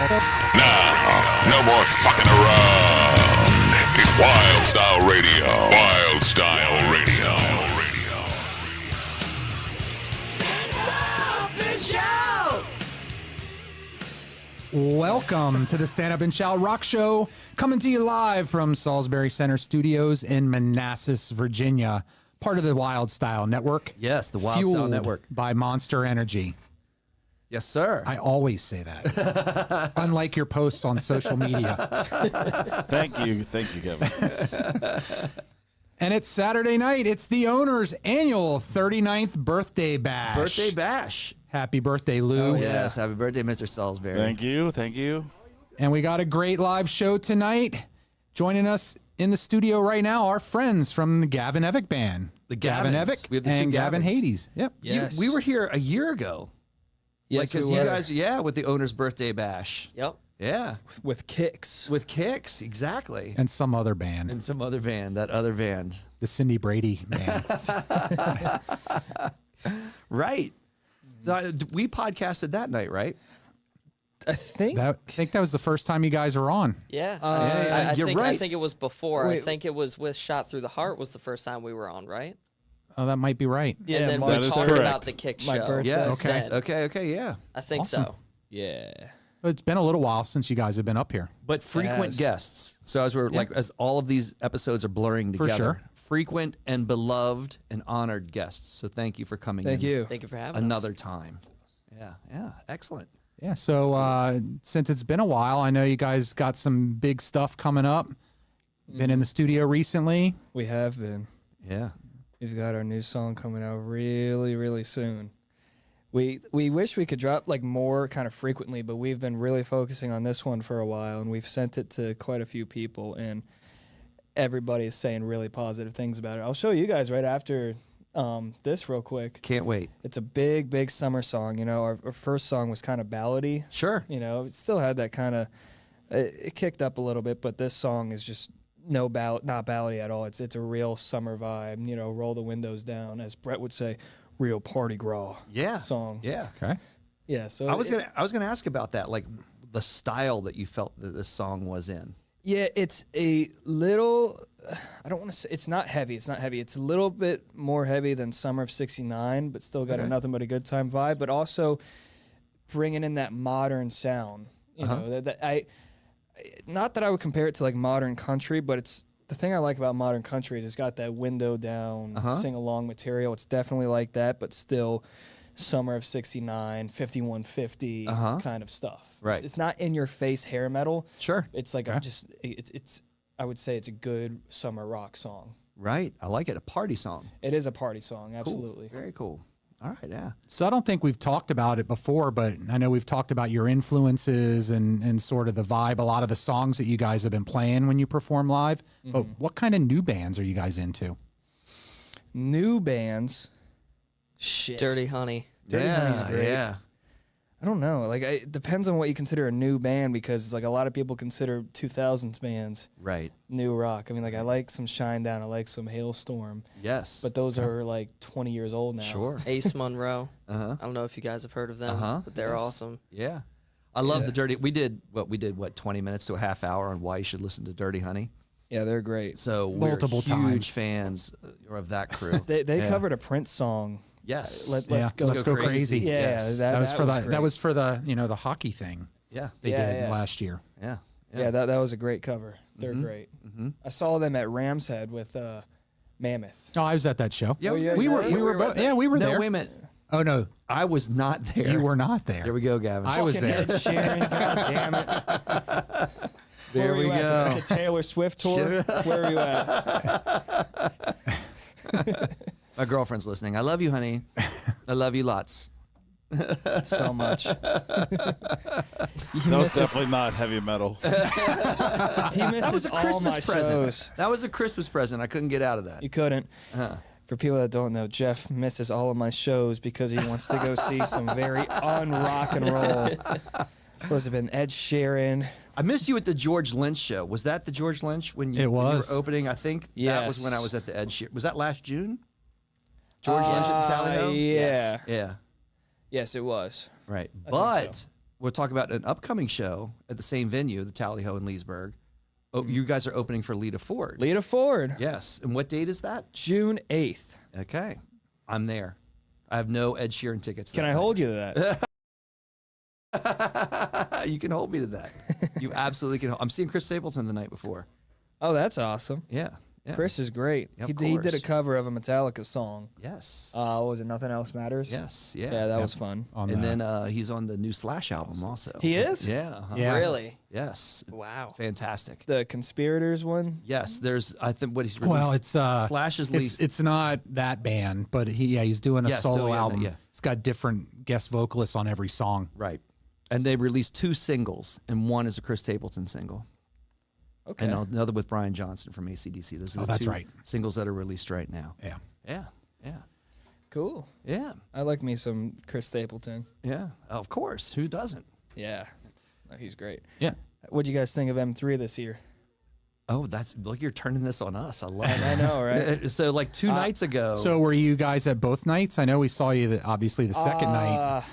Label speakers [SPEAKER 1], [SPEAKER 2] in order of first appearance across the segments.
[SPEAKER 1] Now, no more fucking around. It's Wild Style Radio. Wild Style Radio.
[SPEAKER 2] Welcome to the Stand Up and Shout Rock Show, coming to you live from Salisbury Center Studios in Manassas, Virginia, part of the Wild Style Network.
[SPEAKER 3] Yes, the Wild
[SPEAKER 2] fueled
[SPEAKER 3] Style Network.
[SPEAKER 2] by Monster Energy.
[SPEAKER 3] Yes, sir.
[SPEAKER 2] I always say that, unlike your posts on social media.
[SPEAKER 4] Thank you, Kevin.
[SPEAKER 2] And it's Saturday night. It's the owner's annual 39th birthday bash.
[SPEAKER 3] Birthday bash.
[SPEAKER 2] Happy birthday, Lou.
[SPEAKER 3] Oh, yes, happy birthday, Mr. Salisbury.
[SPEAKER 4] Thank you.
[SPEAKER 2] And we got a great live show tonight. Joining us in the studio right now, our friends from the Gavin Evick band.
[SPEAKER 3] The
[SPEAKER 2] Gavin
[SPEAKER 3] Gavins.
[SPEAKER 2] Evick
[SPEAKER 3] We have the two
[SPEAKER 2] and Gavin
[SPEAKER 3] Gavins.
[SPEAKER 2] Hades. Yep.
[SPEAKER 3] You- we were here a year ago.
[SPEAKER 5] Yes,
[SPEAKER 3] because
[SPEAKER 5] we
[SPEAKER 3] you
[SPEAKER 5] were.
[SPEAKER 3] guys, with the owner's birthday bash.
[SPEAKER 5] Yep.
[SPEAKER 3] Yeah,
[SPEAKER 5] With kicks.
[SPEAKER 3] with Kicks, exactly.
[SPEAKER 2] And some other band,
[SPEAKER 3] And some other band, that other band.
[SPEAKER 2] the Cindy Brady band.
[SPEAKER 3] Right. We podcasted that night, right?
[SPEAKER 5] I think.
[SPEAKER 2] I think that was the first time you guys were on.
[SPEAKER 6] Yeah,
[SPEAKER 3] yeah,
[SPEAKER 6] I
[SPEAKER 3] you're
[SPEAKER 6] think
[SPEAKER 3] right.
[SPEAKER 6] I think it was before. I
[SPEAKER 5] Wait.
[SPEAKER 6] think it was with "Shot Through the Heart" was the first time we were on, right?
[SPEAKER 2] Oh, that might be right.
[SPEAKER 5] Yeah,
[SPEAKER 6] and then
[SPEAKER 5] March
[SPEAKER 6] we
[SPEAKER 4] That is
[SPEAKER 6] talked
[SPEAKER 4] correct.
[SPEAKER 6] about the kick
[SPEAKER 5] My
[SPEAKER 6] show.
[SPEAKER 5] birthday.
[SPEAKER 3] Yes.
[SPEAKER 6] then.
[SPEAKER 3] Okay, yeah.
[SPEAKER 6] I think
[SPEAKER 2] Awesome.
[SPEAKER 6] so.
[SPEAKER 5] Yeah.
[SPEAKER 2] But it's been a little while since you guys have been up here.
[SPEAKER 3] But frequent
[SPEAKER 5] Yes.
[SPEAKER 3] guests. So as all of these episodes are blurring
[SPEAKER 2] For
[SPEAKER 3] together.
[SPEAKER 2] sure.
[SPEAKER 3] Frequent and beloved and honored guests. So thank you for coming
[SPEAKER 5] Thank
[SPEAKER 3] in
[SPEAKER 5] you.
[SPEAKER 6] Thank you for having
[SPEAKER 3] another
[SPEAKER 6] us.
[SPEAKER 3] time. Yeah, excellent.
[SPEAKER 2] Yeah, so since it's been a while, I know you guys got some big stuff coming up. Been in the studio recently.
[SPEAKER 5] We have been.
[SPEAKER 3] Yeah.
[SPEAKER 5] We've got our new song coming out really, really soon. We wish we could drop like more kind of frequently, but we've been really focusing on this one for a while, and we've sent it to quite a few people, and everybody is saying really positive things about it. I'll show you guys right after this real quick.
[SPEAKER 3] Can't wait.
[SPEAKER 5] It's a big, big summer song. You know, our first song was kind of ballady.
[SPEAKER 3] Sure.
[SPEAKER 5] You know, it still had that kind of, it kicked up a little bit, but this song is just not ballady at all. It's a real summer vibe. You know, roll the windows down, as Brett would say, real party graw. Song.
[SPEAKER 3] Yeah.
[SPEAKER 2] Okay.
[SPEAKER 5] Yeah. So
[SPEAKER 3] I was gonna ask about that, like the style that you felt that this song was in.
[SPEAKER 5] Yeah, it's a little. I don't want to say it's not heavy. It's not heavy. It's a little bit more heavy than Summer of '69, but still got a nothing but a good time vibe. But also bringing in that modern sound. You know, not that I would compare it to like modern country, but it's the thing I like about modern country is it's got that window down sing along material. It's definitely like that, but still Summer of '69, 5150 kind of stuff.
[SPEAKER 3] Right.
[SPEAKER 5] It's not in your face hair metal.
[SPEAKER 3] Sure.
[SPEAKER 5] It's like it's I would say it's a good summer rock song.
[SPEAKER 3] Right. I like it. A party song.
[SPEAKER 5] It is a party song, absolutely.
[SPEAKER 3] Cool. Very cool. All right. Yeah.
[SPEAKER 2] So I don't think we've talked about it before, but I know we've talked about your influences and sort of the vibe, a lot of the songs that you guys have been playing when you perform live. But what kind of new bands are you guys into?
[SPEAKER 5] New bands, shit.
[SPEAKER 6] Dirty Honey.
[SPEAKER 5] Dirty Honey's great.
[SPEAKER 3] Yeah.
[SPEAKER 5] I don't know. Like, it depends on what you consider a new band because, like, a lot of people consider 2000s bands
[SPEAKER 3] Right.
[SPEAKER 5] new rock. I mean, like, I like some Shinedown, I like some Hailstorm,
[SPEAKER 3] Yes.
[SPEAKER 5] but those are like 20 years old now.
[SPEAKER 3] Sure.
[SPEAKER 6] Ace Monroe.
[SPEAKER 3] Uh-huh.
[SPEAKER 6] I don't know if you guys have heard of them, but they're
[SPEAKER 3] Yes.
[SPEAKER 6] awesome.
[SPEAKER 3] Yeah. I love the Dirty. We did 20 minutes to a half hour on why you should listen to Dirty Honey.
[SPEAKER 5] Yeah, they're great.
[SPEAKER 3] So we're
[SPEAKER 2] Multiple
[SPEAKER 3] huge
[SPEAKER 2] times.
[SPEAKER 3] fans of that crew.
[SPEAKER 5] They covered a Prince song.
[SPEAKER 3] Yes.
[SPEAKER 5] Let's
[SPEAKER 2] go crazy.
[SPEAKER 5] Yeah,
[SPEAKER 3] Yes.
[SPEAKER 5] that
[SPEAKER 2] was for
[SPEAKER 5] was
[SPEAKER 2] that
[SPEAKER 5] great.
[SPEAKER 2] was for the the hockey thing
[SPEAKER 3] Yeah.
[SPEAKER 2] they
[SPEAKER 5] Yeah,
[SPEAKER 2] did
[SPEAKER 5] yeah.
[SPEAKER 2] last year.
[SPEAKER 3] Yeah.
[SPEAKER 5] Yeah, that was a great cover. They're great. I saw them at Ram's Head with Mammoth.
[SPEAKER 2] Oh, I was at that show.
[SPEAKER 3] Yeah, I was
[SPEAKER 5] Oh,
[SPEAKER 3] gonna
[SPEAKER 2] we were
[SPEAKER 3] say,
[SPEAKER 2] we were both. Yeah, we were
[SPEAKER 3] no,
[SPEAKER 2] there.
[SPEAKER 3] wait a minute.
[SPEAKER 2] Oh no,
[SPEAKER 3] I was not there.
[SPEAKER 2] you were not there.
[SPEAKER 3] There we go, Gavin.
[SPEAKER 2] I was
[SPEAKER 5] Fucking
[SPEAKER 2] there.
[SPEAKER 5] Ed Sheeran, God damn it.
[SPEAKER 3] There
[SPEAKER 5] Where were
[SPEAKER 3] we
[SPEAKER 5] you at?
[SPEAKER 3] go.
[SPEAKER 5] The Taylor Swift tour? Where were you at?
[SPEAKER 3] My girlfriend's listening. I love you, honey. I love you lots.
[SPEAKER 5] So much.
[SPEAKER 4] That was definitely not heavy metal.
[SPEAKER 5] He misses
[SPEAKER 3] That was a
[SPEAKER 5] all
[SPEAKER 3] Christmas
[SPEAKER 5] my
[SPEAKER 3] present.
[SPEAKER 5] shows.
[SPEAKER 3] That was a Christmas present. I couldn't get out of that.
[SPEAKER 5] You couldn't.
[SPEAKER 3] Uh-huh.
[SPEAKER 5] For people that don't know, Jeff misses all of my shows because he wants to go see some very un-rock and roll. Supposed to have been Ed Sheeran.
[SPEAKER 3] I missed you at the George Lynch show. Was that the George Lynch when you,
[SPEAKER 2] It
[SPEAKER 3] when you
[SPEAKER 2] was.
[SPEAKER 3] were opening? I think that was when I
[SPEAKER 5] Yes.
[SPEAKER 3] was at the Ed Sheeran. Was that last June? George Lynch at Tally Ho?
[SPEAKER 5] Yeah.
[SPEAKER 3] Yeah.
[SPEAKER 5] Yes, it was.
[SPEAKER 3] Right.
[SPEAKER 5] think
[SPEAKER 3] But
[SPEAKER 5] so.
[SPEAKER 3] we'll talk about an upcoming show at the same venue, the Tally Ho in Leesburg. Oh, you guys are opening for Lita Ford.
[SPEAKER 5] Lita Ford.
[SPEAKER 3] Yes. And what date is that?
[SPEAKER 5] June 8th.
[SPEAKER 3] Okay. I'm there. I have no Ed Sheeran tickets.
[SPEAKER 5] Can I hold you to
[SPEAKER 3] that? You can hold me to that. You absolutely can. I'm seeing Chris Stapleton the night before.
[SPEAKER 5] Oh, that's awesome.
[SPEAKER 3] Yeah. Yeah.
[SPEAKER 5] Chris is great.
[SPEAKER 3] Yeah,
[SPEAKER 5] He did a cover of a Metallica song.
[SPEAKER 3] Yes.
[SPEAKER 5] What was it? Nothing Else Matters?
[SPEAKER 3] Yes. Yeah.
[SPEAKER 5] Yeah, that was fun.
[SPEAKER 3] And then he's on the new Slash album also.
[SPEAKER 5] He is?
[SPEAKER 3] Yeah. Uh-huh.
[SPEAKER 2] Yeah.
[SPEAKER 6] Really?
[SPEAKER 3] Yes.
[SPEAKER 6] Wow.
[SPEAKER 3] Fantastic.
[SPEAKER 5] The Conspirators one?
[SPEAKER 3] Yes. There's, I think, what he's released.
[SPEAKER 2] Well, it's
[SPEAKER 3] Slash's least.
[SPEAKER 2] it's not that band, but he's doing a
[SPEAKER 3] Yes,
[SPEAKER 2] solo
[SPEAKER 3] no, yeah,
[SPEAKER 2] album.
[SPEAKER 3] yeah.
[SPEAKER 2] It's got different guest vocalists on every song.
[SPEAKER 3] Right. And they released 2 singles, and one is a Chris Stapleton single.
[SPEAKER 5] Okay.
[SPEAKER 3] And another with Brian Johnson from AC/DC. Those are the
[SPEAKER 2] that's
[SPEAKER 3] 2
[SPEAKER 2] right.
[SPEAKER 3] singles that are released right now.
[SPEAKER 2] Yeah.
[SPEAKER 3] Yeah. Yeah.
[SPEAKER 5] Cool.
[SPEAKER 3] Yeah.
[SPEAKER 5] I like me some Chris Stapleton.
[SPEAKER 3] Yeah. Of course. Who doesn't?
[SPEAKER 5] Yeah. Oh, he's great.
[SPEAKER 2] Yeah.
[SPEAKER 5] What'd you guys think of M3 this year?
[SPEAKER 3] Oh, look, you're turning this on us. I love it.
[SPEAKER 5] I know, right?
[SPEAKER 3] So, like 2 nights ago.
[SPEAKER 2] So were you guys at both nights? I know we saw you obviously the second night.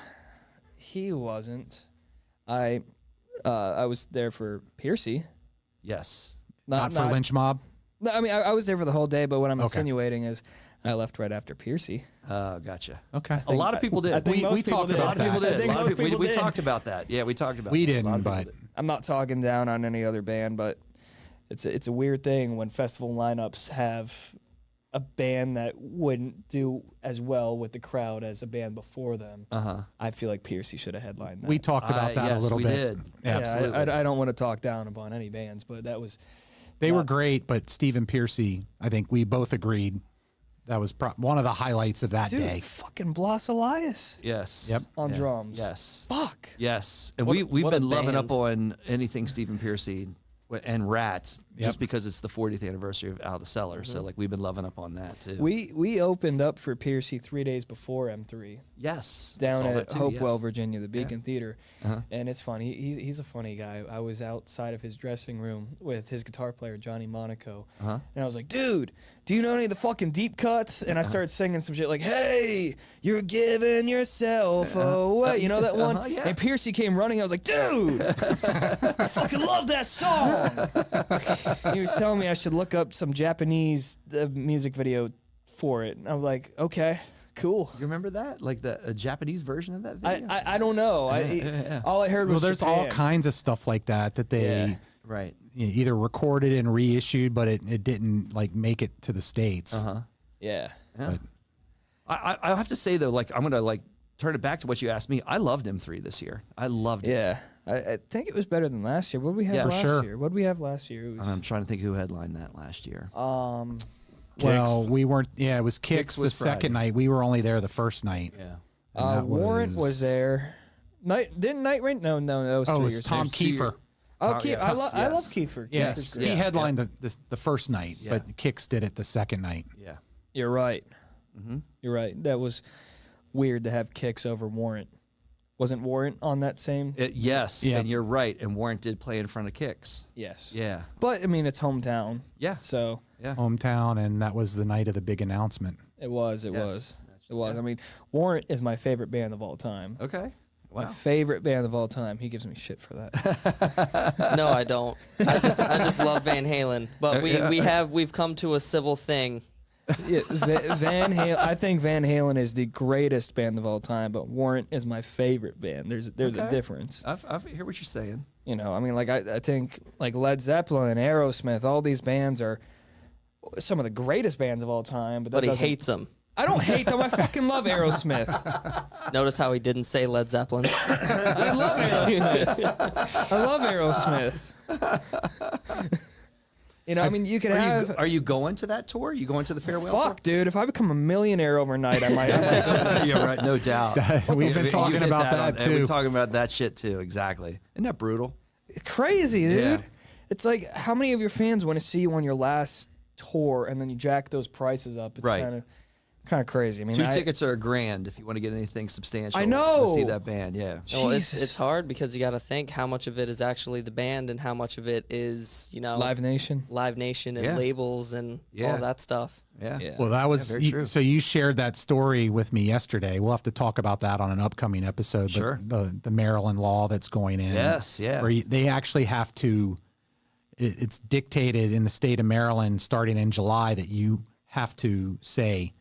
[SPEAKER 5] He wasn't. I was there for Piercy.
[SPEAKER 3] Yes.
[SPEAKER 2] Not for Lynch Mob.
[SPEAKER 5] No, I mean I was there for the whole day, but what I'm
[SPEAKER 2] Okay.
[SPEAKER 5] insinuating is I left right after Piercy.
[SPEAKER 3] Gotcha.
[SPEAKER 2] Okay.
[SPEAKER 3] A lot of people did.
[SPEAKER 5] I think most
[SPEAKER 2] we
[SPEAKER 5] people
[SPEAKER 2] talked
[SPEAKER 5] did.
[SPEAKER 3] A
[SPEAKER 2] about
[SPEAKER 3] lot of people
[SPEAKER 2] that.
[SPEAKER 3] did.
[SPEAKER 5] I think
[SPEAKER 3] A lot of
[SPEAKER 5] most
[SPEAKER 3] people- we
[SPEAKER 5] people did.
[SPEAKER 3] talked about that. Yeah, we talked about
[SPEAKER 2] We
[SPEAKER 3] that. A lot
[SPEAKER 2] didn't,
[SPEAKER 3] of people
[SPEAKER 2] but
[SPEAKER 3] did.
[SPEAKER 5] I'm not talking down on any other band, but it's a weird thing when festival lineups have a band that wouldn't do as well with the crowd as a band before them. I feel like Piercy should have headlined that.
[SPEAKER 2] we talked about that
[SPEAKER 3] yes,
[SPEAKER 2] a little
[SPEAKER 3] we
[SPEAKER 2] bit.
[SPEAKER 3] did.
[SPEAKER 2] Yeah.
[SPEAKER 3] Absolutely.
[SPEAKER 5] I don't want to talk down upon any bands, but that was
[SPEAKER 2] They were great, but Stephen Piercy, I think we both agreed that was one of the highlights of that
[SPEAKER 5] dude,
[SPEAKER 2] day.
[SPEAKER 5] fucking Blas Elias
[SPEAKER 3] Yes.
[SPEAKER 2] Yep.
[SPEAKER 5] on
[SPEAKER 3] Yeah.
[SPEAKER 5] drums.
[SPEAKER 3] Yes.
[SPEAKER 5] Fuck.
[SPEAKER 3] Yes. And
[SPEAKER 6] What-
[SPEAKER 3] we've
[SPEAKER 6] what a
[SPEAKER 3] been loving
[SPEAKER 6] band.
[SPEAKER 3] up on anything Stephen Piercy and Rat
[SPEAKER 2] Yep.
[SPEAKER 3] just because it's the 40th anniversary of Out of the Cellar. So like we've been loving up on that too.
[SPEAKER 5] We opened up for Piercy 3 days before M3
[SPEAKER 3] yes.
[SPEAKER 5] down
[SPEAKER 3] Saw
[SPEAKER 5] at
[SPEAKER 3] that too,
[SPEAKER 5] Hopewell,
[SPEAKER 3] yes.
[SPEAKER 5] Virginia, the Beacon Theater.
[SPEAKER 3] Uh-huh.
[SPEAKER 5] And it's fun. He's a funny guy. I was outside of his dressing room with his guitar player, Johnny Monaco.
[SPEAKER 3] Uh-huh.
[SPEAKER 5] And I was like, dude, do you know any of the fucking deep cuts? And I started singing some shit like, hey, you're giving yourself away. You know that one?
[SPEAKER 3] Uh-huh, yeah.
[SPEAKER 5] And Piercy came running. I was like, dude, I fucking love that song. He was telling me I should look up some Japanese music video for it. And I was like, okay, cool.
[SPEAKER 3] You remember that? Like a Japanese version of that video?
[SPEAKER 5] I don't know. All I heard was
[SPEAKER 2] Well, there's all
[SPEAKER 5] Japan.
[SPEAKER 2] kinds of stuff like that they
[SPEAKER 5] Yeah.
[SPEAKER 3] Right.
[SPEAKER 2] either recorded and reissued, but it didn't like make it to the States.
[SPEAKER 3] Uh-huh.
[SPEAKER 5] Yeah.
[SPEAKER 3] Yeah. I have to say though, like I'm gonna like turn it back to what you asked me. I loved M3 this year. I loved it.
[SPEAKER 5] Yeah. I think it was better than last year. What did we have
[SPEAKER 3] Yeah, for
[SPEAKER 5] last
[SPEAKER 2] sure.
[SPEAKER 5] year? What did we have last year? It was,
[SPEAKER 3] I'm trying to think who headlined that last year.
[SPEAKER 2] Well, we weren't. Yeah, it was Kicks the
[SPEAKER 3] was
[SPEAKER 2] second
[SPEAKER 3] Friday.
[SPEAKER 2] night. We were only there the first night.
[SPEAKER 3] Yeah.
[SPEAKER 2] And that
[SPEAKER 5] Warrant was there. Didn't Night Rain? No, that was
[SPEAKER 2] Oh,
[SPEAKER 5] 3
[SPEAKER 2] it was
[SPEAKER 5] years
[SPEAKER 2] Tom
[SPEAKER 5] ago.
[SPEAKER 2] Kiefer.
[SPEAKER 5] Oh,
[SPEAKER 3] Tom-
[SPEAKER 5] Kiefer.
[SPEAKER 3] yes,
[SPEAKER 5] I love
[SPEAKER 3] yes.
[SPEAKER 5] Kiefer.
[SPEAKER 2] Yes,
[SPEAKER 5] Kiefer's great.
[SPEAKER 2] he headlined the first night,
[SPEAKER 3] Yeah.
[SPEAKER 2] but Kicks did it the second night.
[SPEAKER 3] Yeah.
[SPEAKER 5] You're right. You're right. That was weird to have Kicks over Warrant. Wasn't Warrant on that same?
[SPEAKER 3] Yes,
[SPEAKER 2] Yeah.
[SPEAKER 3] and you're right. And Warrant did play in front of Kicks.
[SPEAKER 5] Yes.
[SPEAKER 3] Yeah.
[SPEAKER 5] But I mean, it's hometown.
[SPEAKER 3] Yeah.
[SPEAKER 5] So
[SPEAKER 3] Yeah.
[SPEAKER 2] Hometown, and that was the night of the big announcement.
[SPEAKER 5] it was.
[SPEAKER 3] Yes.
[SPEAKER 5] It was. I mean, Warrant is my favorite band of all time.
[SPEAKER 3] Okay.
[SPEAKER 5] My
[SPEAKER 3] Wow.
[SPEAKER 5] favorite band of all time. He gives me shit for that.
[SPEAKER 6] No, I don't. I just love Van Halen. But we've come to a civil thing.
[SPEAKER 5] Yeah, Van Halen. I think Van Halen is the greatest band of all time, but Warrant is my favorite band. There's a
[SPEAKER 3] Okay.
[SPEAKER 5] difference.
[SPEAKER 3] I hear what you're saying.
[SPEAKER 5] You know, I mean, like I think like Led Zeppelin and Aerosmith, all these bands are some of the greatest bands of all time. But, that
[SPEAKER 6] But he
[SPEAKER 5] doesn't-
[SPEAKER 6] hates them.
[SPEAKER 5] I don't hate them. I fucking love Aerosmith.
[SPEAKER 6] Notice how he didn't say Led Zeppelin.
[SPEAKER 5] I love Aerosmith. I love Aerosmith. You know, I mean, you could have.
[SPEAKER 3] Are you going to that tour? You going to the farewell
[SPEAKER 5] Fuck, dude. If I become a millionaire overnight, I might.
[SPEAKER 3] tour? You're right. No doubt.
[SPEAKER 2] We've been
[SPEAKER 3] You
[SPEAKER 2] talking
[SPEAKER 3] hit
[SPEAKER 2] about
[SPEAKER 3] on-
[SPEAKER 2] that
[SPEAKER 3] and We're
[SPEAKER 2] too.
[SPEAKER 3] talking about that shit too. Exactly. Isn't that brutal?
[SPEAKER 5] It's crazy, dude.
[SPEAKER 3] Yeah.
[SPEAKER 5] It's like how many of your fans want to see you on your last tour, and then you jack those prices up? It's
[SPEAKER 3] Right.
[SPEAKER 5] kind of Kind of crazy. I mean,
[SPEAKER 3] 2 tickets are $1,000 if you want to get anything substantial.
[SPEAKER 5] I know.
[SPEAKER 3] To see that band, yeah.
[SPEAKER 6] Well,
[SPEAKER 5] Jesus.
[SPEAKER 6] it's hard because you got to think how much of it is actually the band and how much of it is,
[SPEAKER 5] Live Nation.
[SPEAKER 6] Live Nation and
[SPEAKER 3] Yeah.
[SPEAKER 6] labels and
[SPEAKER 3] Yeah.
[SPEAKER 6] all that stuff.
[SPEAKER 3] Yeah.
[SPEAKER 2] Well, that was
[SPEAKER 3] very true.
[SPEAKER 2] so you shared that story with me yesterday. We'll have to talk about that on an upcoming episode.
[SPEAKER 3] Sure.
[SPEAKER 2] But the Maryland law that's going in.
[SPEAKER 3] Yes, yeah.
[SPEAKER 2] Where they actually have to. It's dictated in the state of Maryland starting in July that you have to say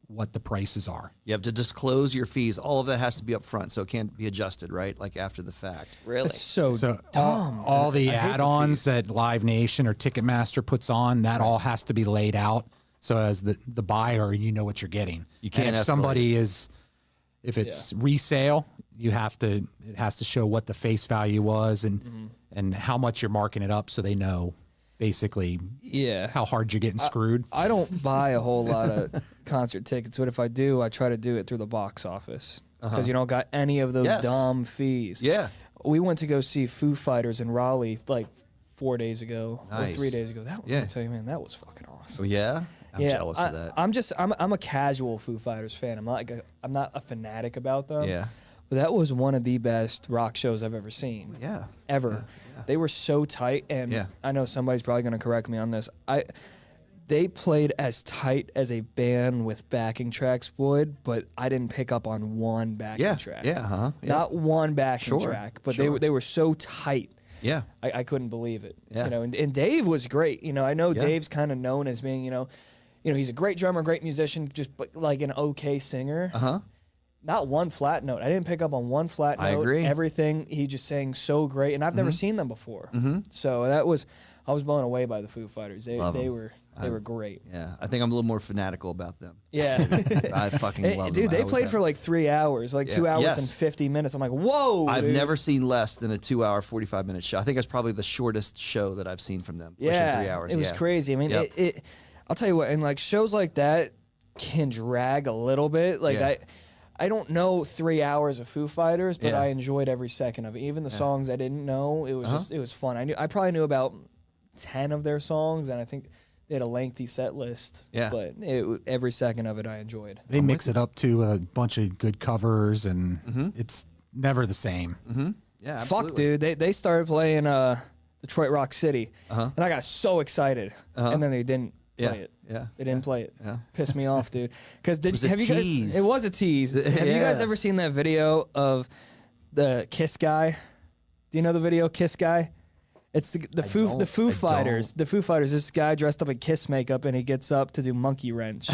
[SPEAKER 2] what the prices are.
[SPEAKER 3] You have to disclose your fees. All of that has to be up front, so it can't be adjusted, right? Like after the fact.
[SPEAKER 6] Really?
[SPEAKER 5] It's so
[SPEAKER 2] So
[SPEAKER 5] dumb.
[SPEAKER 2] all the
[SPEAKER 5] I hate the
[SPEAKER 2] add-ons
[SPEAKER 5] fees.
[SPEAKER 2] that Live Nation or Ticketmaster puts on, that all has to be laid out. So as the buyer, you know what you're getting.
[SPEAKER 3] You can't
[SPEAKER 2] And if
[SPEAKER 3] escalate.
[SPEAKER 2] somebody is, if it's resale, it has to show what the face value was and how much you're marking it up, so they know basically
[SPEAKER 5] Yeah.
[SPEAKER 2] how hard you're getting screwed.
[SPEAKER 5] I don't buy a whole lot of concert tickets, but if I do, I try to do it through the box office because you don't got any of those
[SPEAKER 3] Yes.
[SPEAKER 5] dumb fees.
[SPEAKER 3] Yeah.
[SPEAKER 5] We went to go see Foo Fighters in Raleigh like 4 days ago
[SPEAKER 3] Nice.
[SPEAKER 5] or 3 days ago. That
[SPEAKER 3] Yeah.
[SPEAKER 5] I tell you, man, that was fucking awesome.
[SPEAKER 3] Oh, yeah? I'm jealous of that.
[SPEAKER 5] I'm a casual Foo Fighters fan. I'm not a fanatic about them.
[SPEAKER 3] Yeah.
[SPEAKER 5] But that was one of the best rock shows I've ever seen.
[SPEAKER 3] Yeah.
[SPEAKER 5] Ever.
[SPEAKER 3] Yeah.
[SPEAKER 5] They were so tight, and
[SPEAKER 3] Yeah.
[SPEAKER 5] I know somebody's probably going to correct me on this. They played as tight as a band with backing tracks would, but I didn't pick up on one backing
[SPEAKER 3] Yeah.
[SPEAKER 5] track.
[SPEAKER 3] Yeah. Huh. Yeah.
[SPEAKER 5] Not one backing
[SPEAKER 3] Sure,
[SPEAKER 5] track, but
[SPEAKER 3] sure.
[SPEAKER 5] they were so tight.
[SPEAKER 3] Yeah.
[SPEAKER 5] I couldn't believe it.
[SPEAKER 3] Yeah.
[SPEAKER 5] And Dave was great. I know
[SPEAKER 3] Yeah.
[SPEAKER 5] Dave's kind of known as being, he's a great drummer, great musician, just like an okay singer.
[SPEAKER 3] Uh-huh.
[SPEAKER 5] Not one flat note. I didn't pick up on one flat note.
[SPEAKER 3] I agree.
[SPEAKER 5] Everything he just sang so great, and I've never seen them before. So I was blown away by the Foo Fighters. They
[SPEAKER 3] Love 'em.
[SPEAKER 5] they were great.
[SPEAKER 3] Yeah. I think I'm a little more fanatical about them.
[SPEAKER 5] Yeah,
[SPEAKER 3] I fucking love them.
[SPEAKER 5] dude.
[SPEAKER 3] I
[SPEAKER 5] They
[SPEAKER 3] always
[SPEAKER 5] played
[SPEAKER 3] have.
[SPEAKER 5] for like 3 hours, like
[SPEAKER 3] Yeah.
[SPEAKER 5] 2 hours
[SPEAKER 3] Yes.
[SPEAKER 5] and 50 minutes. I'm like, whoa.
[SPEAKER 3] I've
[SPEAKER 5] dude.
[SPEAKER 3] never seen less than a 2-hour, 45-minute show. I think that's probably the shortest show that I've seen from them. Pushing
[SPEAKER 5] Yeah,
[SPEAKER 3] 3 hours.
[SPEAKER 5] it was
[SPEAKER 3] yeah.
[SPEAKER 5] crazy. I mean,
[SPEAKER 3] Yep.
[SPEAKER 5] I'll tell you what, and like shows like that can drag a little bit. Like
[SPEAKER 3] Yeah.
[SPEAKER 5] I don't know 3 hours of Foo Fighters, but
[SPEAKER 3] Yeah.
[SPEAKER 5] I enjoyed every second of it. Even the songs I didn't know, it was it was fun. I probably knew about 10 of their songs, and I think they had a lengthy set list.
[SPEAKER 3] Yeah.
[SPEAKER 5] But every second of it I enjoyed.
[SPEAKER 2] They mix it up to a bunch of good covers, and it's never the same.
[SPEAKER 3] Yeah, absolutely.
[SPEAKER 5] Fuck, dude. They started playing Detroit Rock City, and I got so excited, and then they didn't
[SPEAKER 3] Yeah.
[SPEAKER 5] play it.
[SPEAKER 3] Yeah.
[SPEAKER 5] They didn't play it.
[SPEAKER 3] Yeah.
[SPEAKER 5] Pissed me off, dude. Because
[SPEAKER 3] was a
[SPEAKER 5] have you guys?
[SPEAKER 3] tease.
[SPEAKER 5] It was a tease. Have you guys
[SPEAKER 3] Yeah.
[SPEAKER 5] ever seen that video of the Kiss guy? Do you know the video Kiss guy? It's the Foo Fighters. The Foo Fighters. This guy dressed up in Kiss makeup, and he gets up to do monkey wrench.